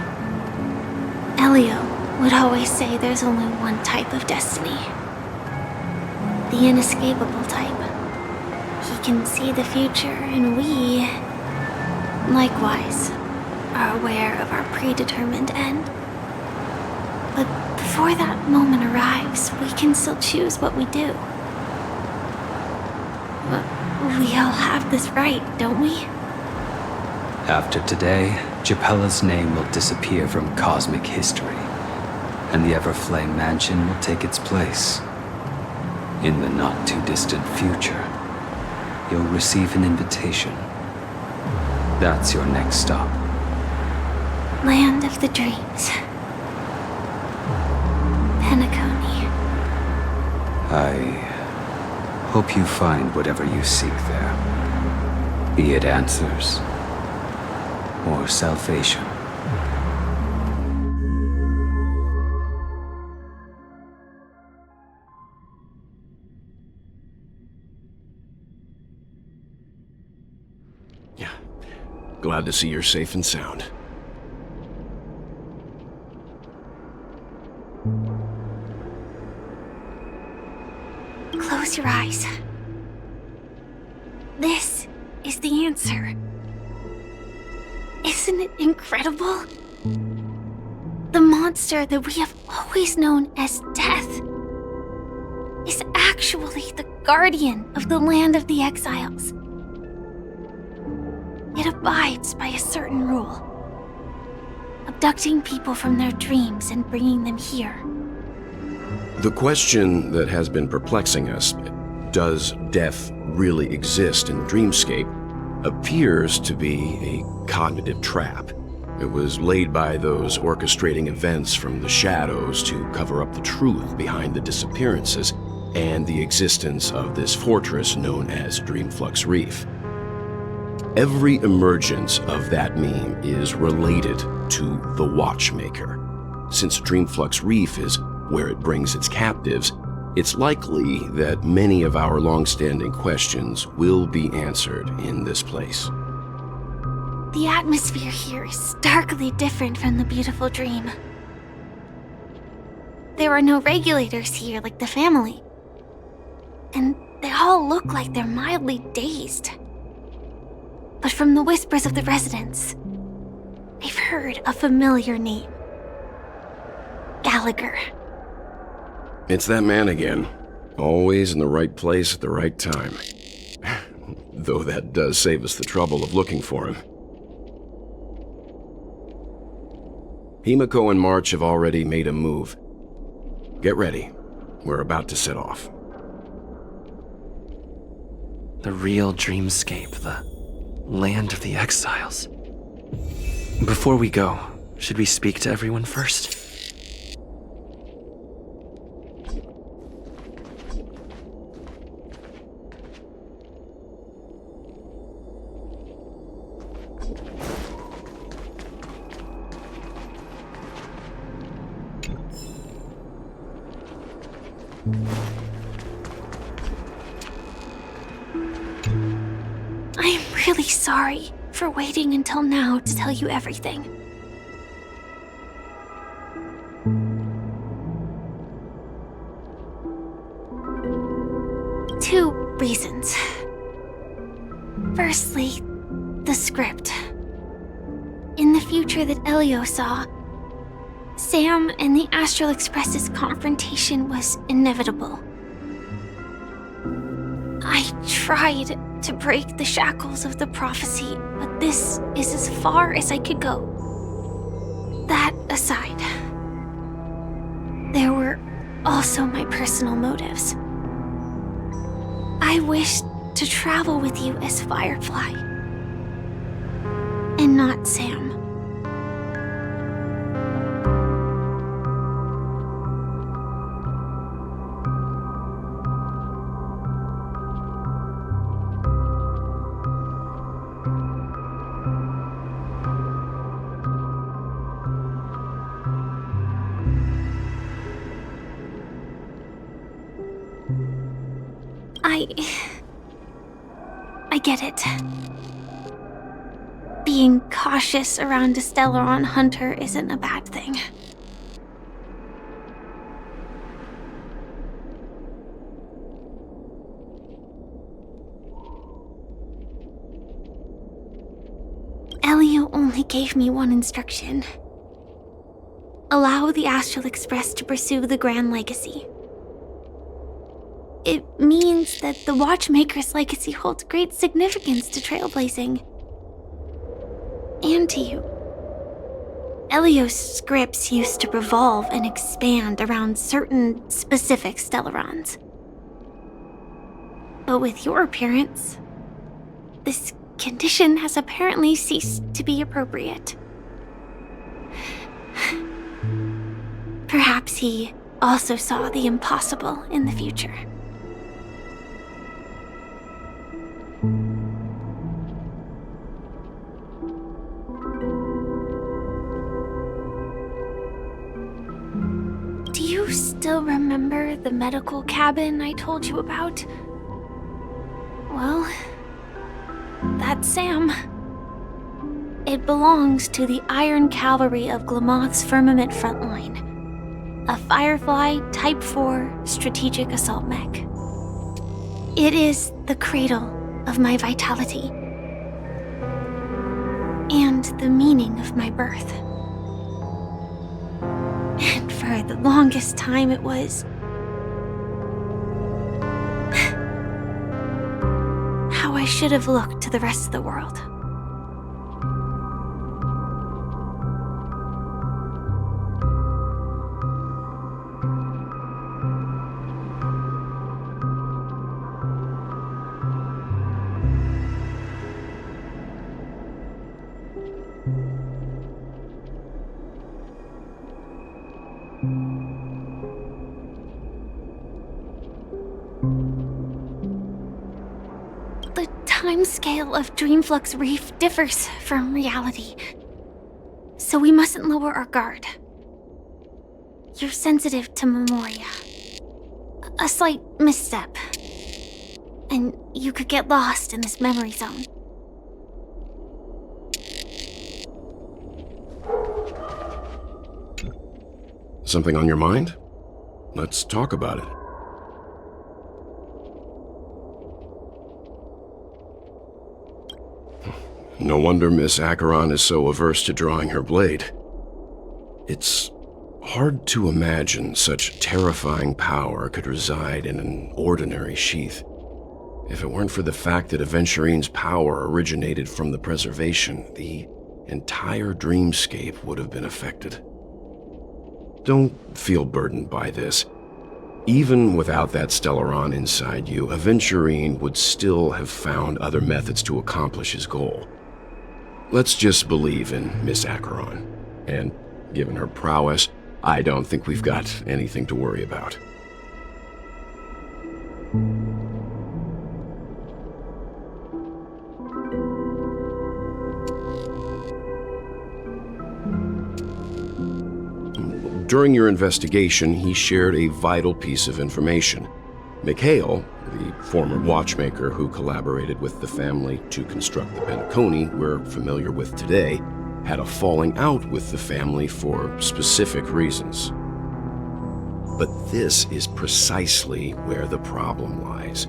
Elio would always say there's only one type of destiny. The inescapable type. He can see the future, and we, likewise, are aware of our predetermined end. But before that moment arrives, we can still choose what we do. We all have this right, don't we? After today, Japella's name will disappear from cosmic history, and the Everflame Mansion will take its place. In the not-too-distant future, you'll receive an invitation. That's your next stop. Land of the Dreams. Penacony. I hope you find whatever you seek there, be it answers or salvation. Glad to see you're safe and sound. Close your eyes. This is the answer. Isn't it incredible? The monster that we have always known as Death is actually the guardian of the land of the exiles. It abides by a certain rule, abducting people from their dreams and bringing them here. The question that has been perplexing us, does death really exist in the dreamscape, appears to be a cognitive trap. It was laid by those orchestrating events from the shadows to cover up the truth behind the disappearances and the existence of this fortress known as Dreamflux Reef. Every emergence of that meme is related to the Watchmaker. Since Dreamflux Reef is where it brings its captives, it's likely that many of our long-standing questions will be answered in this place. The atmosphere here is starkly different from the beautiful dream. There are no regulators here like the family, and they all look like they're mildly dazed. But from the whispers of the residents, I've heard a familiar name. Gallagher. It's that man again. Always in the right place at the right time. Though that does save us the trouble of looking for him. Himiko and March have already made a move. Get ready. We're about to set off. The real dreamscape, the land of the exiles. Before we go, should we speak to everyone first? I'm really sorry for waiting until now to tell you everything. Two reasons. Firstly, the script. In the future that Elio saw, Sam and the Astral Express's confrontation was inevitable. I tried to break the shackles of the prophecy, but this is as far as I could go. That aside, there were also my personal motives. I wished to travel with you as Firefly, and not Sam. I get it. Being cautious around a Stellaron hunter isn't a bad thing. Elio only gave me one instruction. Allow the Astral Express to pursue the Grand Legacy. It means that the Watchmaker's legacy holds great significance to trailblazing. And to you. Elio's scripts used to revolve and expand around certain specific Stellarons. But with your appearance, this condition has apparently ceased to be appropriate. Perhaps he also saw the impossible in the future. Do you still remember the medical cabin I told you about? Well, that's Sam. It belongs to the Iron Cavalry of Glamoth's Firmament Frontline, a Firefly Type 4 strategic assault mech. It is the cradle of my vitality and the meaning of my birth. And for the longest time it was how I should have looked to the rest of the world. The timescale of Dreamflux Reef differs from reality, so we mustn't lower our guard. You're sensitive to Memoria. A slight misstep, and you could get lost in this memory zone. Something on your mind? Let's talk about it. No wonder Miss Acheron is so averse to drawing her blade. It's hard to imagine such terrifying power could reside in an ordinary sheath. If it weren't for the fact that Aventurine's power originated from the preservation, the entire dreamscape would have been affected. Don't feel burdened by this. Even without that Stellaron inside you, Aventurine would still have found other methods to accomplish his goal. Let's just believe in Miss Acheron, and given her prowess, I don't think we've got anything to worry about. During your investigation, he shared a vital piece of information. Mikhail, the former watchmaker who collaborated with the family to construct the Banquet we're familiar with today, had a falling out with the family for specific reasons. But this is precisely where the problem lies.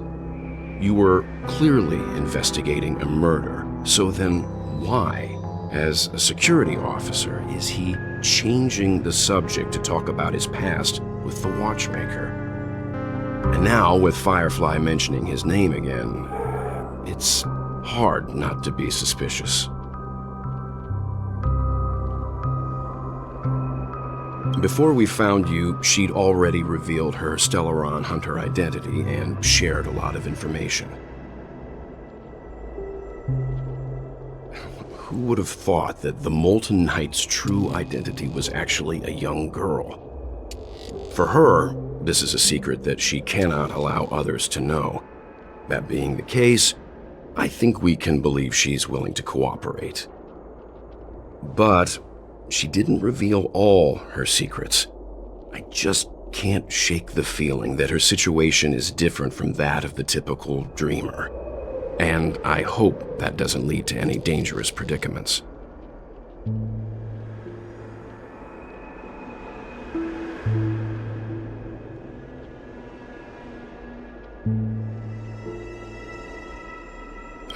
You were clearly investigating a murder, so then why, as a security officer, is he changing the subject to talk about his past with the Watchmaker? And now, with Firefly mentioning his name again, it's hard not to be suspicious. Before we found you, she'd already revealed her Stellaron Hunter identity and shared a lot of information. Who would have thought that the Molten Knight's true identity was actually a young girl? For her, this is a secret that she cannot allow others to know. That being the case, I think we can believe she's willing to cooperate. But she didn't reveal all her secrets. I just can't shake the feeling that her situation is different from that of the typical dreamer. And I hope that doesn't lead to any dangerous predicaments.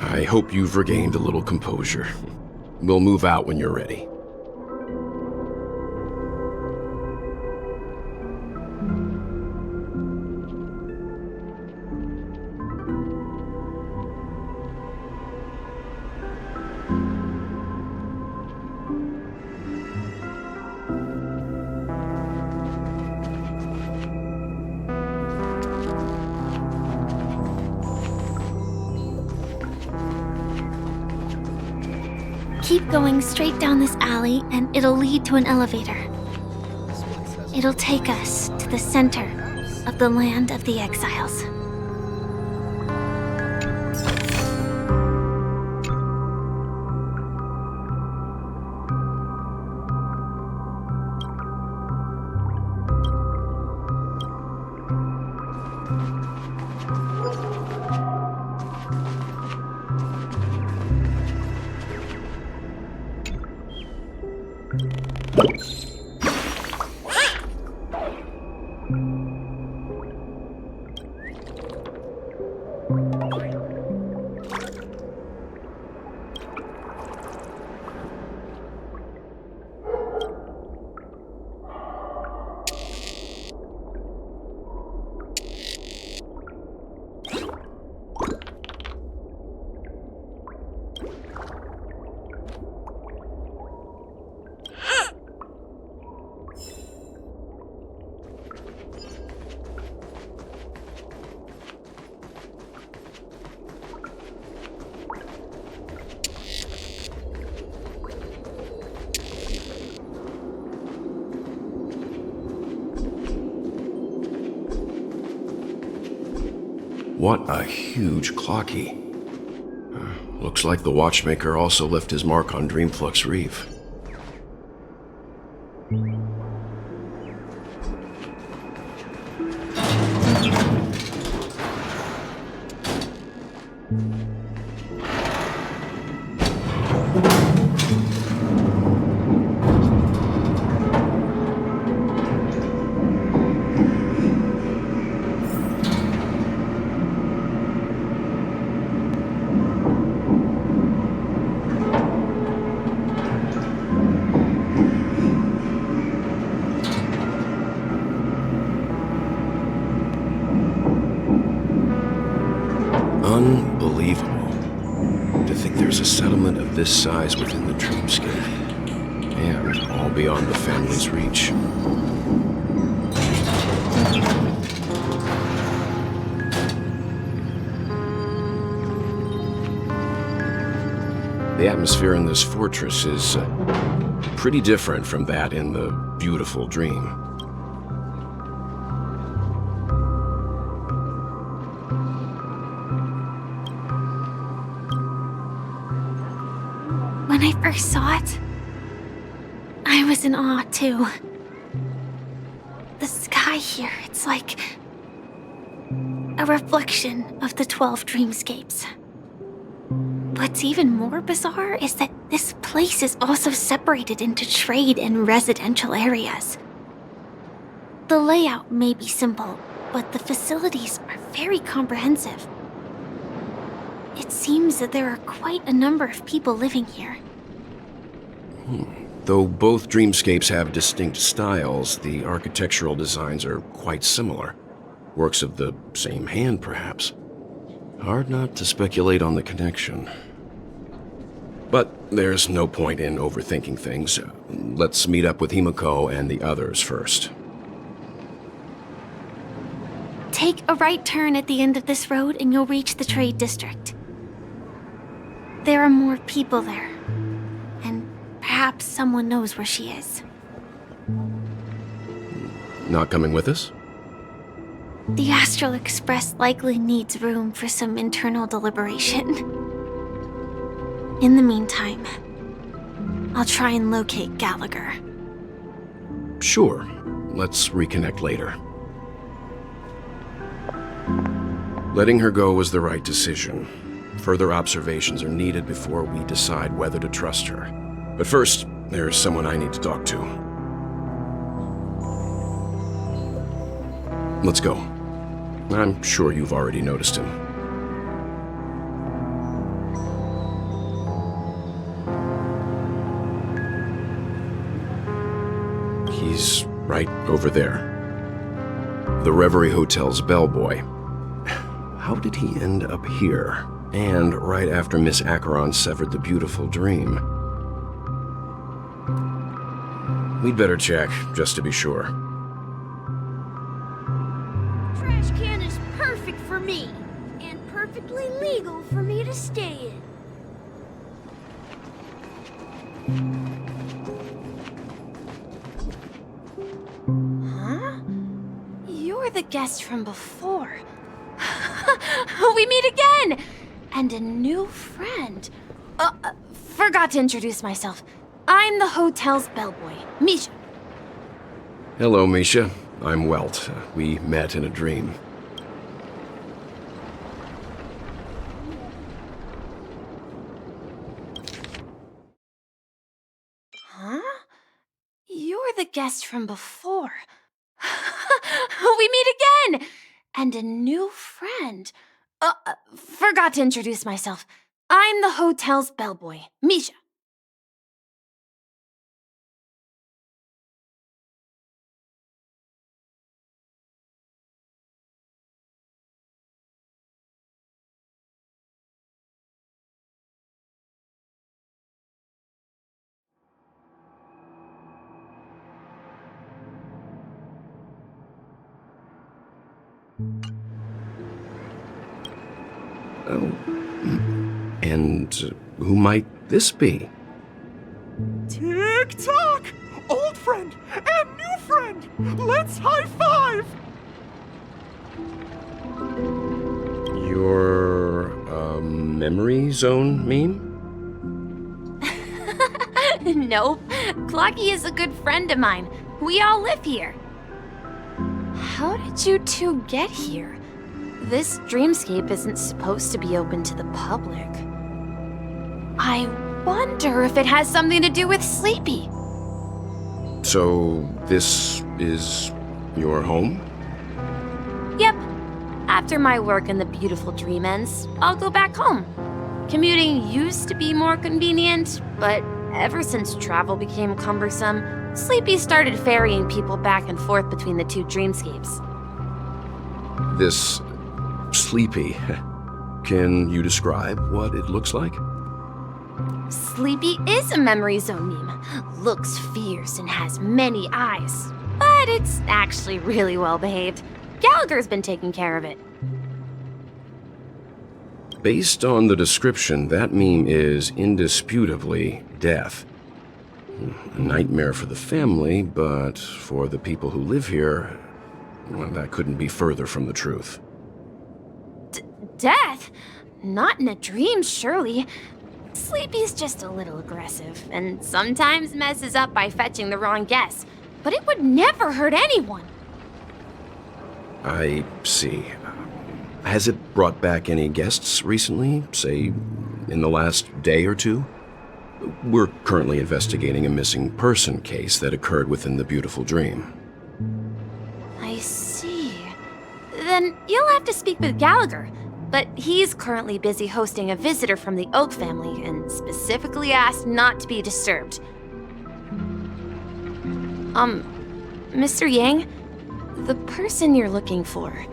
I hope you've regained a little composure. We'll move out when you're ready. Keep going straight down this alley and it'll lead to an elevator. This place has It'll take us to the center of the land of the exiles. What a huge clocky. Looks like the Watchmaker also left his mark on Dreamflux Reef. Unbelievable. To think there's a settlement of this size within the dreamscape. And all beyond the family's reach. The atmosphere in this fortress is pretty different from that in the beautiful dream. When I first saw it, I was in awe too. The sky here, it's like a reflection of the 12 dreamscapes. What's even more bizarre is that this place is also separated into trade and residential areas. The layout may be simple, but the facilities are very comprehensive. It seems that there are quite a number of people living here. Though both dreamscapes have distinct styles, the architectural designs are quite similar. Works of the same hand, perhaps. Hard not to speculate on the connection. But there's no point in overthinking things. Let's meet up with Himiko and the others first. Take a right turn at the end of this road and you'll reach the trade district. There are more people there, and perhaps someone knows where she is. Not coming with us? The Astral Express likely needs room for some internal deliberation. In the meantime, I'll try and locate Gallagher. Sure. Let's reconnect later. Letting her go was the right decision. Further observations are needed before we decide whether to trust her. But first, there's someone I need to talk to. Let's go. I'm sure you've already noticed him. He's right over there. The Reverie Hotel's bellboy. How did he end up here? And right after Miss Acheron severed the beautiful dream. We'd better check, just to be sure. Trash can is perfect for me, and perfectly legal for me to stay in. guest from before. We meet again! And a new friend. Forgot to introduce myself. I'm the hotel's bellboy, Misha. Hello, Misha. I'm Welt. We met in a dream. Huh? You're the guest from before. We meet again! And a new friend. Forgot to introduce myself. I'm the hotel's bellboy, Misha. Oh. And who might this be? Tick-tock! Old friend and new friend! Let's high-five! Your, memory zone meme? Nope. Clocky is a good friend of mine. We all live here. How did you two get here? This dreamscape isn't supposed to be open to the public. I wonder if it has something to do with Sleepy. So, this is your home? Yep. After my work in the beautiful dream ends, I'll go back home. Commuting used to be more convenient, but ever since travel became cumbersome, Sleepy started ferrying people back and forth between the two dreamscapes. This Sleepy. Can you describe what it looks like? Sleepy is a memory zone meme. Looks fierce and has many eyes. But it's actually really well behaved. Gallagher's been taking care of it. Based on the description, that meme is indisputably death. A nightmare for the family, but for the people who live here, well, that couldn't be further from the truth. Death? Not in a dream, surely. Sleepy's just a little aggressive, and sometimes messes up by fetching the wrong guess. But it would never hurt anyone. I see. Has it brought back any guests recently, say, in the last day or two? We're currently investigating a missing person case that occurred within the beautiful dream. I see. Then you'll have to speak with Gallagher. But he's currently busy hosting a visitor from the Oak family and specifically asked not to be disturbed. Mr. Yang, the person you're looking for,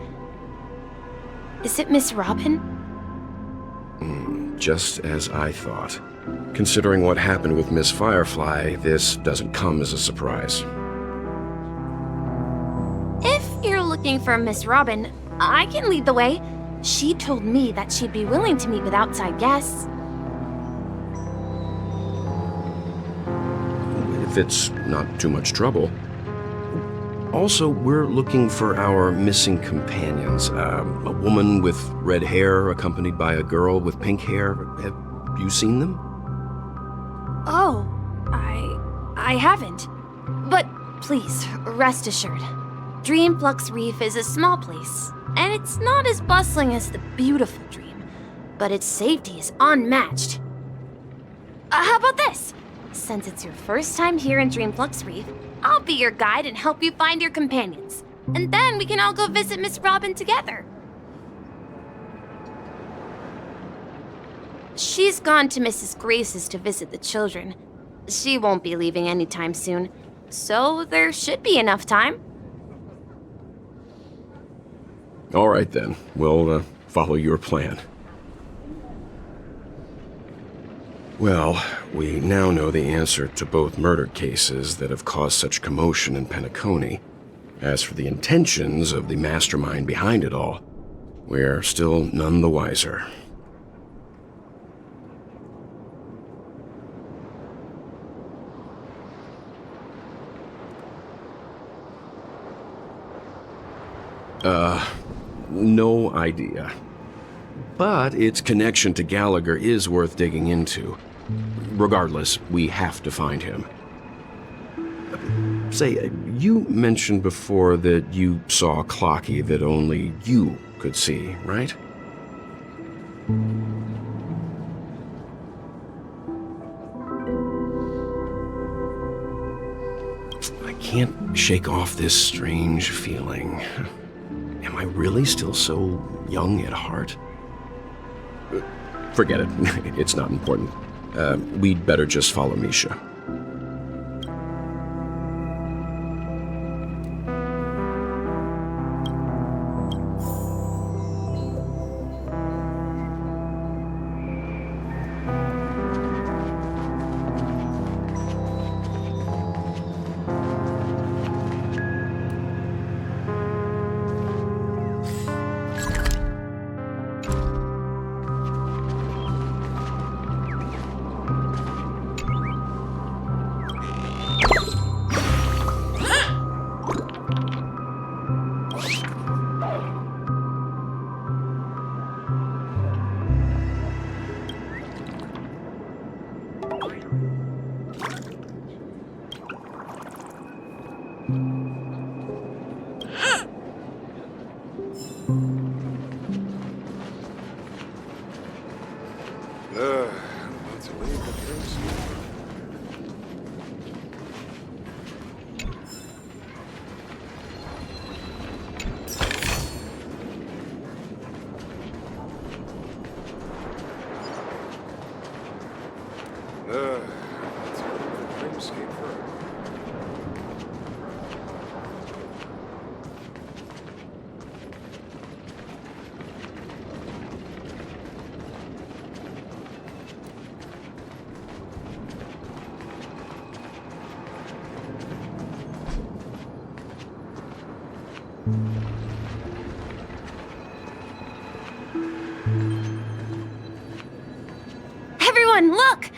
is it Miss Robin? Just as I thought. Considering what happened with Miss Firefly, this doesn't come as a surprise. If you're looking for Miss Robin, I can lead the way. She told me that she'd be willing to meet with outside guests. If it's not too much trouble. Also, we're looking for our missing companions. A woman with red hair accompanied by a girl with pink hair. Have you seen them? Oh, I haven't. But please, rest assured. Dreamflux Reef is a small place, and it's not as bustling as the beautiful dream, but its safety is unmatched. How about this? Since it's your first time here in Dreamflux Reef, I'll be your guide and help you find your companions. And then we can all go visit Miss Robin together. She's gone to Mrs. Grace's to visit the children. She won't be leaving anytime soon, so there should be enough time. All right then, we'll follow your plan. Well, we now know the answer to both murder cases that have caused such commotion in Penacony. As for the intentions of the mastermind behind it all, we're still none the wiser. No idea. But its connection to Gallagher is worth digging into. Regardless, we have to find him. Say, you mentioned before that you saw a Clocky that only you could see, right? I can't shake off this strange feeling. Am I really still so young at heart? Forget it. It's not important. We'd better just follow Misha. Everyone, look!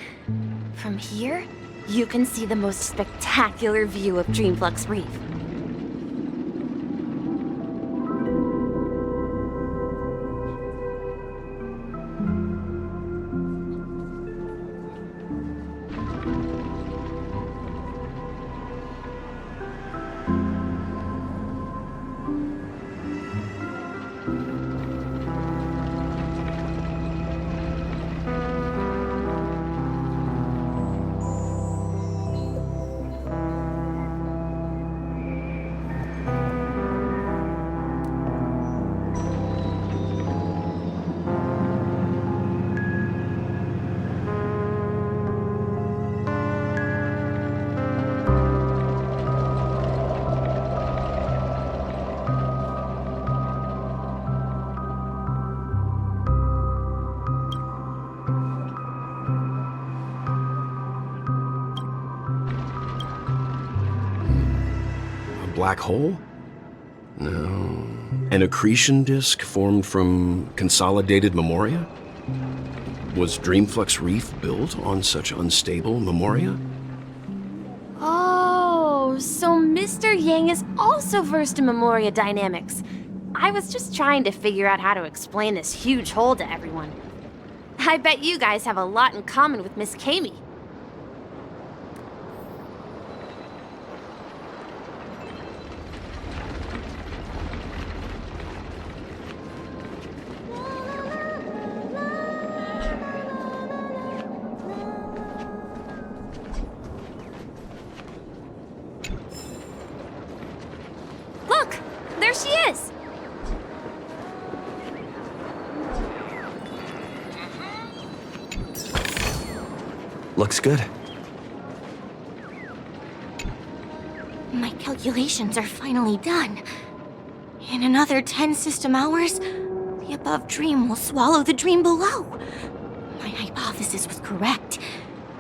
From here, you can see the most spectacular view of Dreamflux Reef. Black hole? No. An accretion disk formed from consolidated memoria? Was Dreamflux Reef built on such unstable memoria? Oh, so Mr. Yang is also versed in Memoria dynamics. I was just trying to figure out how to explain this huge hole to everyone. I bet you guys have a lot in common with Miss Kami. Look! There she is! Looks good. My calculations are finally done. In another 10 system hours, the above dream will swallow the dream below. My hypothesis was correct.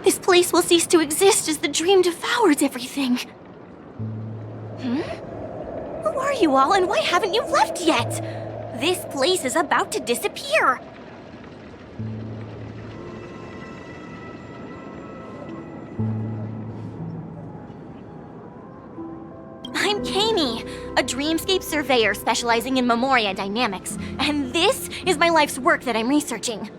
This place will cease to exist as the dream devours everything. Who are you all, and why haven't you left yet? This place is about to disappear. I'm Kami, a dreamscape surveyor specializing in Memoria dynamics, and this is my life's work that I'm researching.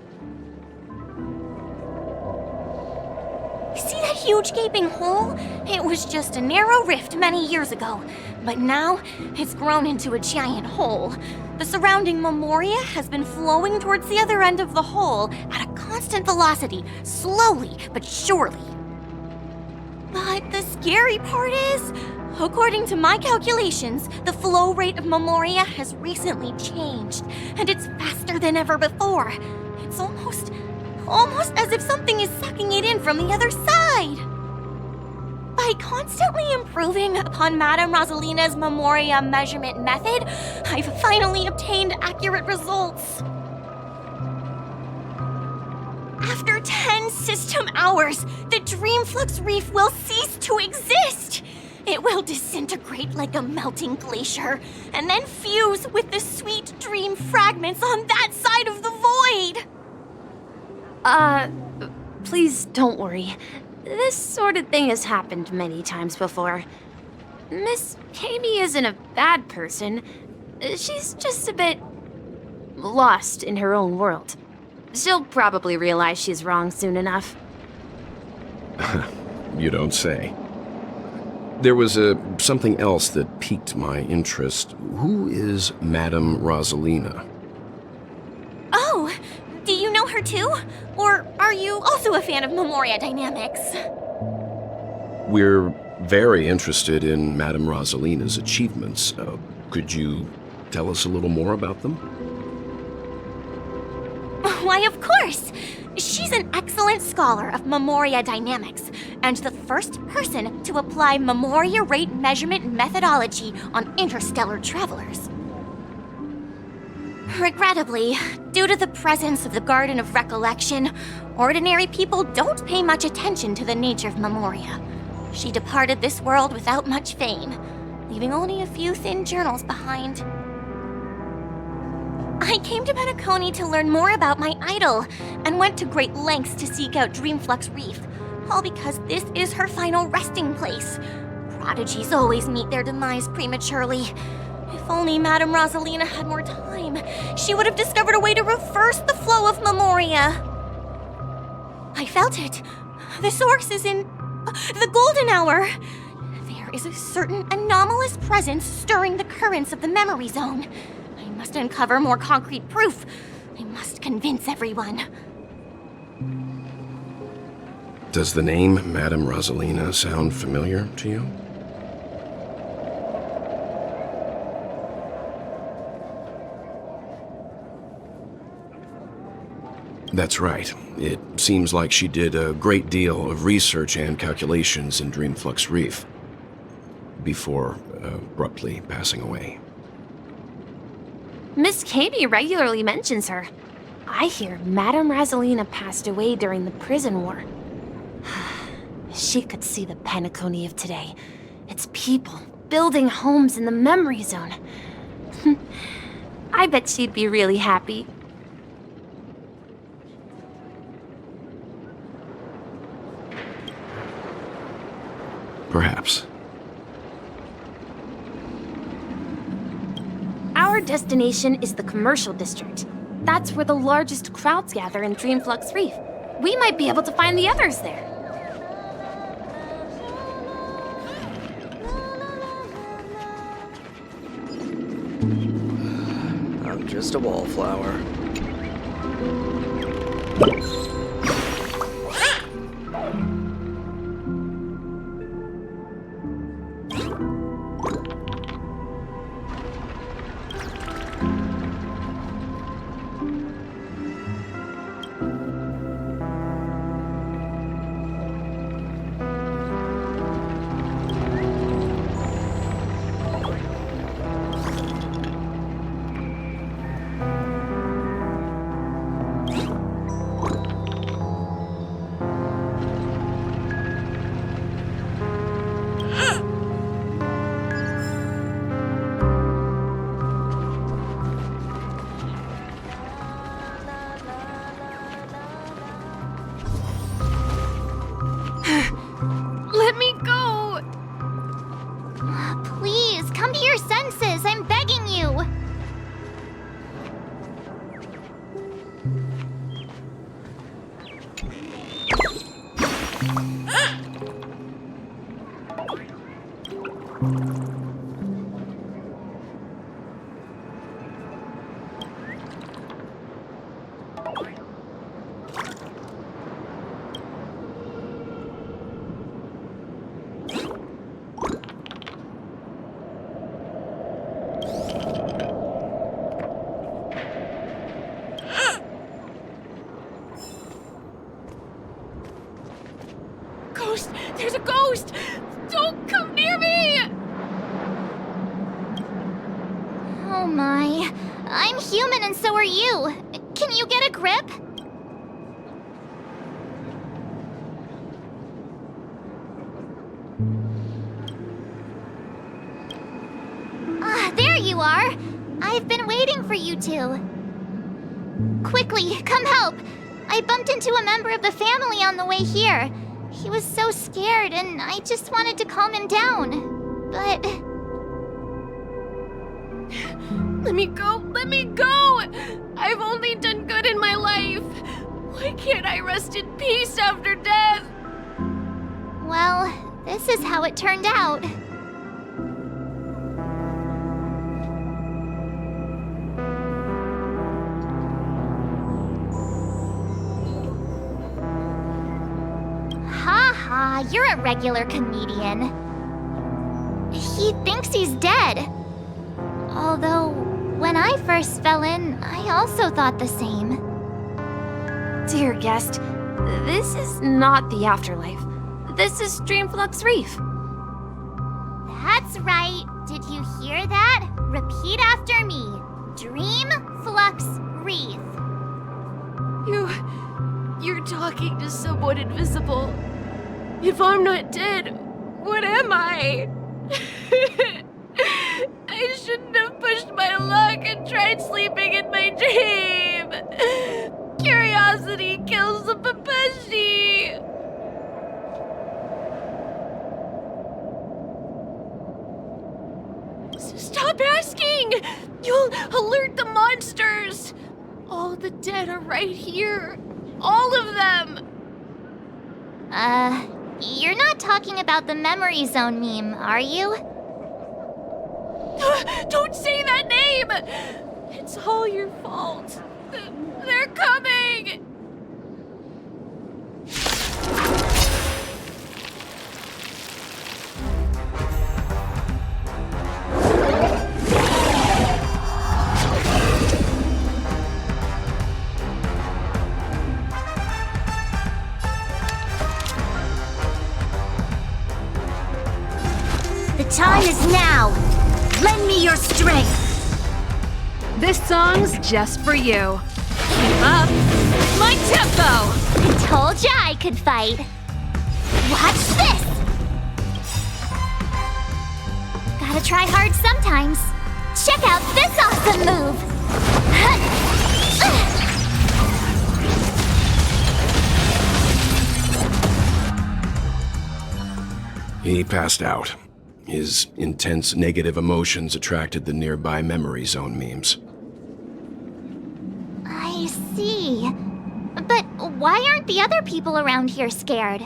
See that huge gaping hole? It was just a narrow rift many years ago, but now it's grown into a giant hole. The surrounding Memoria has been flowing towards the other end of the hole at a constant velocity, slowly but surely. But the scary part is, according to my calculations, the flow rate of Memoria has recently changed, and it's faster than ever before. It's almost as if something is sucking it in from the other side. By constantly improving upon Madame Rosalina's Memoria measurement method, I've finally obtained accurate results. After 10 system hours, the Dreamflux Reef will cease to exist. It will disintegrate like a melting glacier, and then fuse with the sweet dream fragments on that side of the void. Please don't worry. This sort of thing has happened many times before. Miss Kami isn't a bad person. She's just a bit lost in her own world. She'll probably realize she's wrong soon enough. You don't say. There was something else that piqued my interest. Who is Madame Rosalina? Oh, do you know her too? Or are you also a fan of Memoria dynamics? We're very interested in Madame Rosalina's achievements. Could you tell us a little more about them? Why, of course! She's an excellent scholar of Memoria dynamics, and the first person to apply Memoria rate measurement methodology on interstellar travelers. Regrettably, due to the presence of the Garden of Recollection, ordinary people don't pay much attention to the nature of Memoria. She departed this world without much fame, leaving only a few thin journals behind. I came to Penacony to learn more about my idol, and went to great lengths to seek out Dreamflux Reef, all because this is her final resting place. Prodigies always meet their demise prematurely. If only Madame Rosalina had more time, she would have discovered a way to reverse the flow of Memoria. I felt it. The source is in the golden hour. There is a certain anomalous presence stirring the currents of the memory zone. I must uncover more concrete proof. I must convince everyone. Does the name Madame Rosalina sound familiar to you? That's right. It seems like she did a great deal of research and calculations in Dreamflux Reef before abruptly passing away. Miss Kami regularly mentions her. I hear Madame Rosalina passed away during the prison war. She could see the Penacony of today. Its people building homes in the memory zone. I bet she'd be really happy. Perhaps. Our destination is the commercial district. That's where the largest crowds gather in Dreamflux Reef. We might be able to find the others there. I'm just a wallflower. Ghost! There's a ghost! Don't come near me! Oh my. I'm human and so are you. Can you get a grip? Ah, there you are. I've been waiting for you two. Quickly, come help. I bumped into a member of the family on the way here. He was so scared and I just wanted to calm him down. But... Let me go! Let me go! I've only done good in my life. Why can't I rest in peace after death? well, this is how it turned out. Ha, you're a regular comedian. He thinks he's dead. Although, when I first fell in, I also thought the same. Dear guest, this is not the afterlife. This is Dreamflux Reef. That's right. Did you hear that? Repeat after me. Dreamflux Reef. You're talking to someone invisible. If I'm not dead, what am I? I shouldn't have pushed my luck and tried sleeping in my dream. Curiosity kills the Papashi. Stop asking! You'll alert the monsters! All the dead are right here. All of them! You're not talking about the memory zone meme, are you? Don't say that name! It's all your fault. They're coming! The time is now! Lend me your strength! This song's just for you. Keep up. My tempo! I told ya I could fight. Watch this! Gotta try hard sometimes. Check out this awesome move! He passed out. His intense negative emotions attracted the nearby memory zone memes. I see. But why aren't the other people around here scared?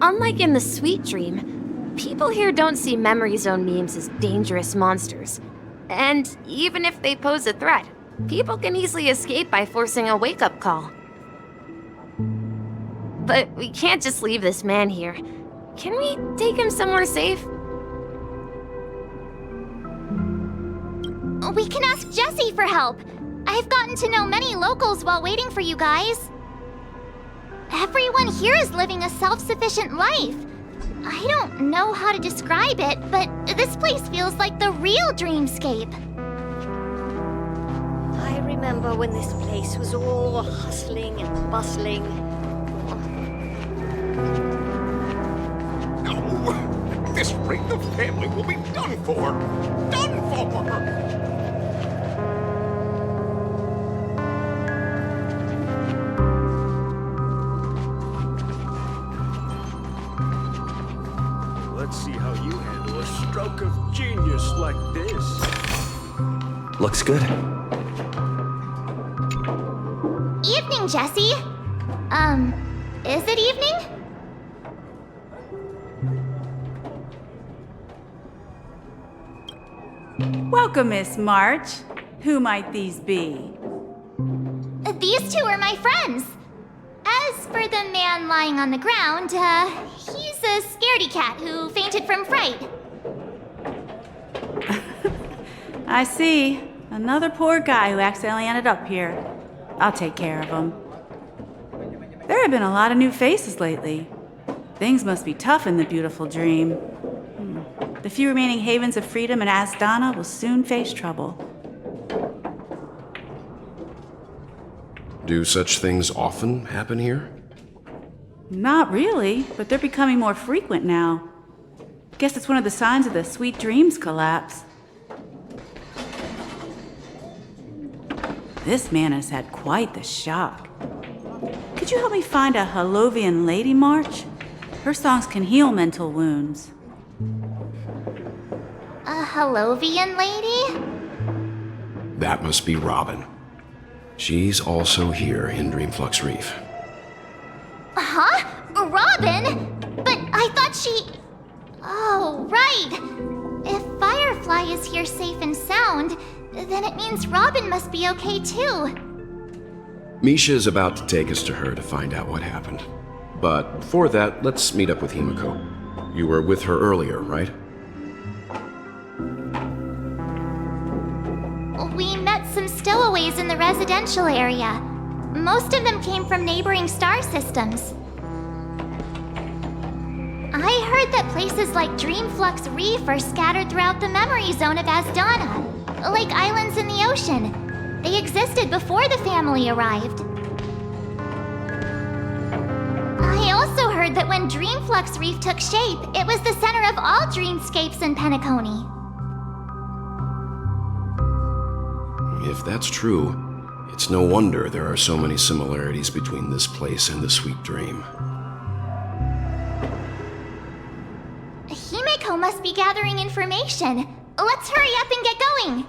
Unlike in the Sweet Dream, people here don't see memory zone memes as dangerous monsters. And even if they pose a threat, people can easily escape by forcing a wake-up call. But we can't just leave this man here. Can we take him somewhere safe? We can ask Jessie for help. I've gotten to know many locals while waiting for you guys. Everyone here is living a self-sufficient life. I don't know how to describe it, but this place feels like the real dreamscape. I remember when this place was all hustling and bustling. No! This rate of family will be done for! Done for! Let's see how you handle a stroke of genius like this. Looks good. Evening, Jessie. Is it evening? Welcome, Miss March. Who might these be? These two are my friends. As for the man lying on the ground, he's a scaredy cat who fainted from fright. I see. Another poor guy who accidentally ended up here. I'll take care of him. There have been a lot of new faces lately. Things must be tough in the beautiful dream. The few remaining havens of freedom in Asdana will soon face trouble. Do such things often happen here? Not really, but they're becoming more frequent now. Guess it's one of the signs of the Sweet Dreams collapse. This man has had quite the shock. Could you help me find a Halovian lady, March? Her songs can heal mental wounds. A Halovian lady? That must be Robin. She's also here in Dreamflux Reef. Huh? Robin? But I thought she... Oh, right. If Firefly is here safe and sound, then it means Robin must be okay too. Misha is about to take us to her to find out what happened. But before that, let's meet up with Himiko. You were with her earlier, right? We met some stowaways in the residential area. Most of them came from neighboring star systems. I heard that places like Dreamflux Reef are scattered throughout the memory zone of Asdana, like islands in the ocean. They existed before the family arrived. I also heard that when Dreamflux Reef took shape, it was the center of all dreamscapes in Penacony. If that's true, it's no wonder there are so many similarities between this place and the Sweet Dream. Himiko must be gathering information. Let's hurry up and get going.